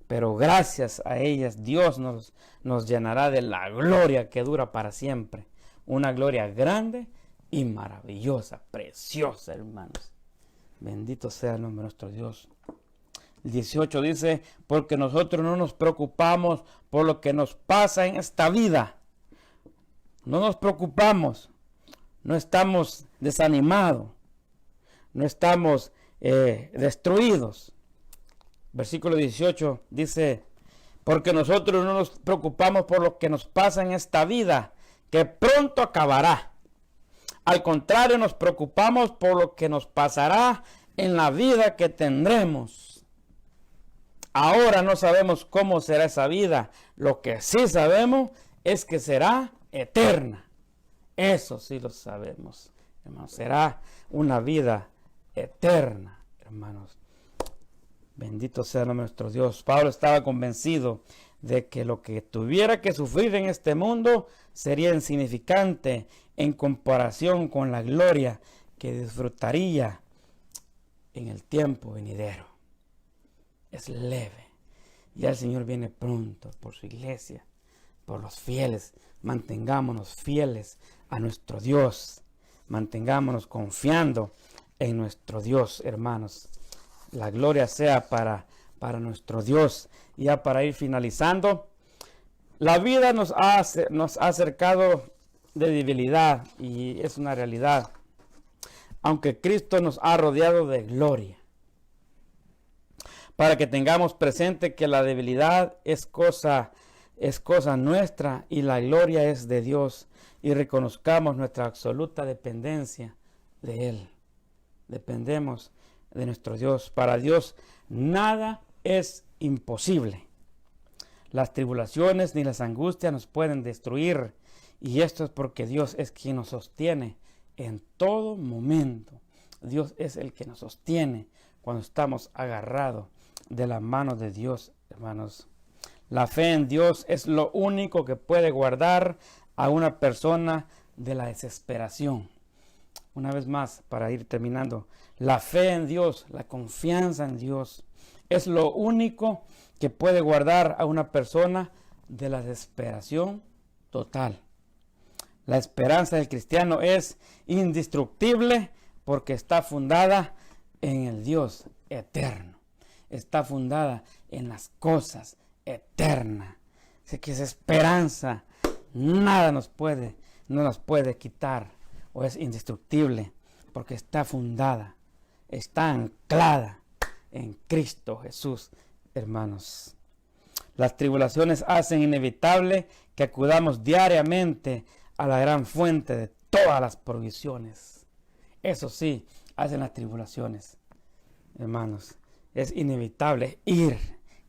pero gracias a ellas Dios nos llenará de la gloria que dura para siempre, una gloria grande y maravillosa, preciosa, hermanos. Bendito sea el nombre de nuestro Dios. El 18 dice, porque nosotros no nos preocupamos por lo que nos pasa en esta vida. No nos preocupamos, no estamos desanimados, no estamos destruidos. Versículo 18 dice, porque nosotros no nos preocupamos por lo que nos pasa en esta vida, que pronto acabará. Al contrario, nos preocupamos por lo que nos pasará en la vida que tendremos. Ahora no sabemos cómo será esa vida. Lo que sí sabemos es que será eterna. Eso sí lo sabemos, hermanos. Será una vida eterna, hermanos. Bendito sea nuestro Dios. Pablo estaba convencido de que lo que tuviera que sufrir en este mundo sería insignificante en comparación con la gloria que disfrutaría en el tiempo venidero. Es leve. Ya el Señor viene pronto por su iglesia, por los fieles. Mantengámonos fieles a nuestro Dios. Mantengámonos confiando en nuestro Dios, hermanos. La gloria sea para nuestro Dios. Y ya para ir finalizando, la vida nos ha acercado de debilidad y es una realidad. Aunque Cristo nos ha rodeado de gloria. Para que tengamos presente que la debilidad es cosa nuestra y la gloria es de Dios, y reconozcamos nuestra absoluta dependencia de Él. Dependemos de nuestro Dios. Para Dios nada es imposible. Las tribulaciones ni las angustias nos pueden destruir, y esto es porque Dios es quien nos sostiene en todo momento. Dios es el que nos sostiene cuando estamos agarrados de la mano de Dios, hermanos. La fe en Dios es lo único que puede guardar a una persona de la desesperación. Una vez más, para ir terminando, la fe en Dios, la confianza en Dios, es lo único que puede guardar a una persona de la desesperación total. La esperanza del cristiano es indestructible porque está fundada en el Dios eterno. Está fundada en las cosas eternas. Así que esa esperanza nada nos puede quitar, o es indestructible porque está fundada, está anclada en Cristo Jesús, hermanos. Las tribulaciones hacen inevitable que acudamos diariamente a la gran fuente de todas las provisiones. Eso sí, hacen las tribulaciones, hermanos. Es inevitable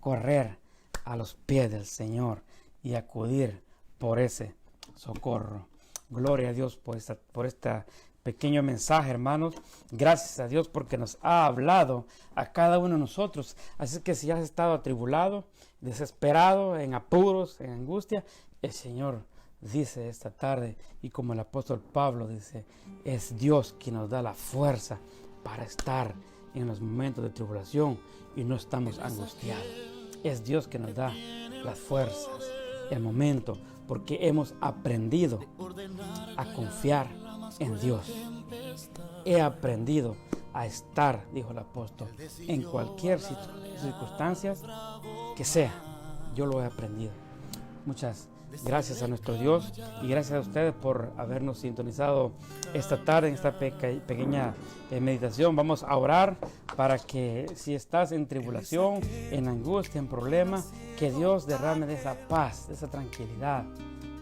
correr a los pies del Señor y acudir por ese socorro. Gloria a Dios por este pequeño mensaje, hermanos. Gracias a Dios porque nos ha hablado a cada uno de nosotros. Así que si has estado atribulado, desesperado, en apuros, en angustia, el Señor dice esta tarde, y como el apóstol Pablo dice, es Dios quien nos da la fuerza para estar en los momentos de tribulación y no estamos angustiados. Es Dios que nos da las fuerzas, el momento, porque hemos aprendido a confiar en Dios. He aprendido a estar, dijo el apóstol, en cualquier circunstancia que sea. Yo lo he aprendido. Muchas gracias a nuestro Dios y gracias a ustedes por habernos sintonizado esta tarde en esta pequeña meditación. Vamos a orar para que si estás en tribulación, en angustia, en problema, que Dios derrame de esa paz, de esa tranquilidad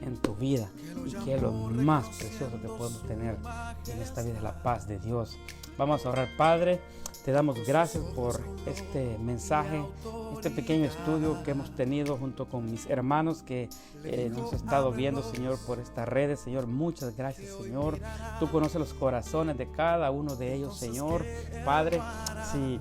en tu vida, y que es lo más precioso que podemos tener en esta vida, es la paz de Dios. Vamos a orar. Padre, te damos gracias por este mensaje, este pequeño estudio que hemos tenido junto con mis hermanos que nos han estado viendo, Señor, por estas redes. Señor, muchas gracias, Señor. Tú conoces los corazones de cada uno de ellos, Señor. Padre, si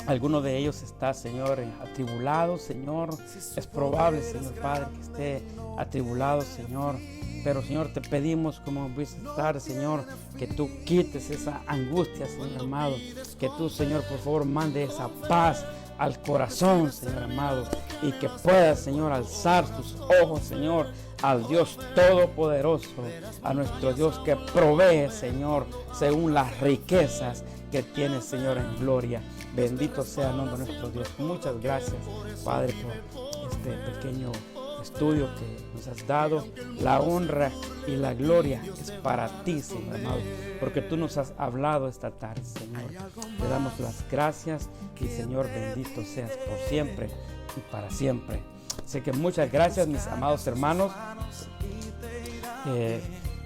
alguno de ellos está, Señor, atribulado, Señor, es probable, Señor Padre, que esté atribulado, Señor. Pero, Señor, te pedimos como visitar, Señor, que tú quites esa angustia, Señor amado. Que tú, Señor, por favor, mande esa paz al corazón, Señor amado. Y que puedas, Señor, alzar tus ojos, Señor, al Dios Todopoderoso, a nuestro Dios que provee, Señor, según las riquezas que tiene, Señor, en gloria. Bendito sea el nombre de nuestro Dios. Muchas gracias, Padre, por este pequeño estudio que nos has dado. La honra y la gloria es para ti, Señor amado, porque tú nos has hablado esta tarde, Señor. Te damos las gracias y, Señor, bendito seas por siempre y para siempre. Así que muchas gracias, mis amados hermanos.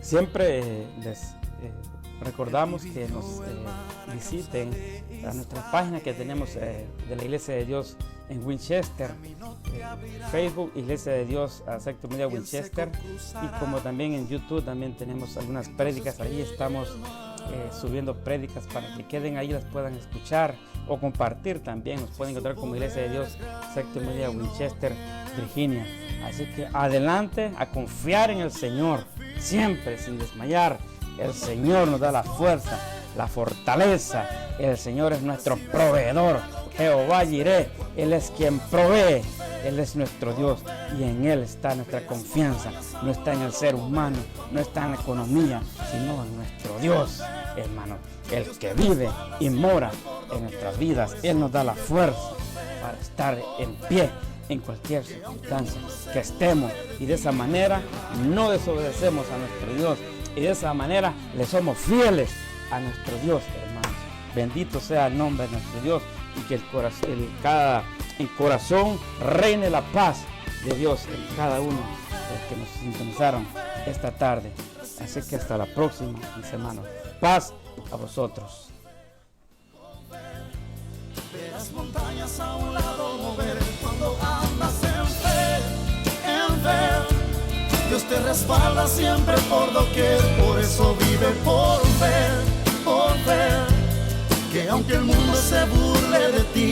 Siempre les recordamos que nos visiten a nuestra página que tenemos de la Iglesia de Dios en Winchester, Facebook, Iglesia de Dios Sector Media Winchester, y como también en YouTube también tenemos algunas prédicas. Ahí estamos subiendo prédicas para que queden ahí, las puedan escuchar o compartir también. Nos pueden encontrar como Iglesia de Dios Sector Media Winchester, Virginia. Así que adelante a confiar en el Señor, siempre sin desmayar. El Señor nos da la fuerza, la fortaleza. El Señor es nuestro proveedor. Jehová Jireh, Él es quien provee. Él es nuestro Dios y en Él está nuestra confianza. No está en el ser humano, no está en la economía, sino en nuestro Dios, hermano. El que vive y mora en nuestras vidas. Él nos da la fuerza para estar en pie en cualquier circunstancia que estemos. Y de esa manera no desobedecemos a nuestro Dios. Y de esa manera le somos fieles a nuestro Dios, hermanos. Bendito sea el nombre de nuestro Dios y que en corazón reine la paz de Dios en cada uno de los que nos sintonizaron esta tarde. Así que hasta la próxima, mis hermanos. Paz a vosotros. Verás montañas a un lado mover cuando andas en fe. Dios te respalda siempre por doquier, por eso vive por fe, que aunque el mundo se burle de ti,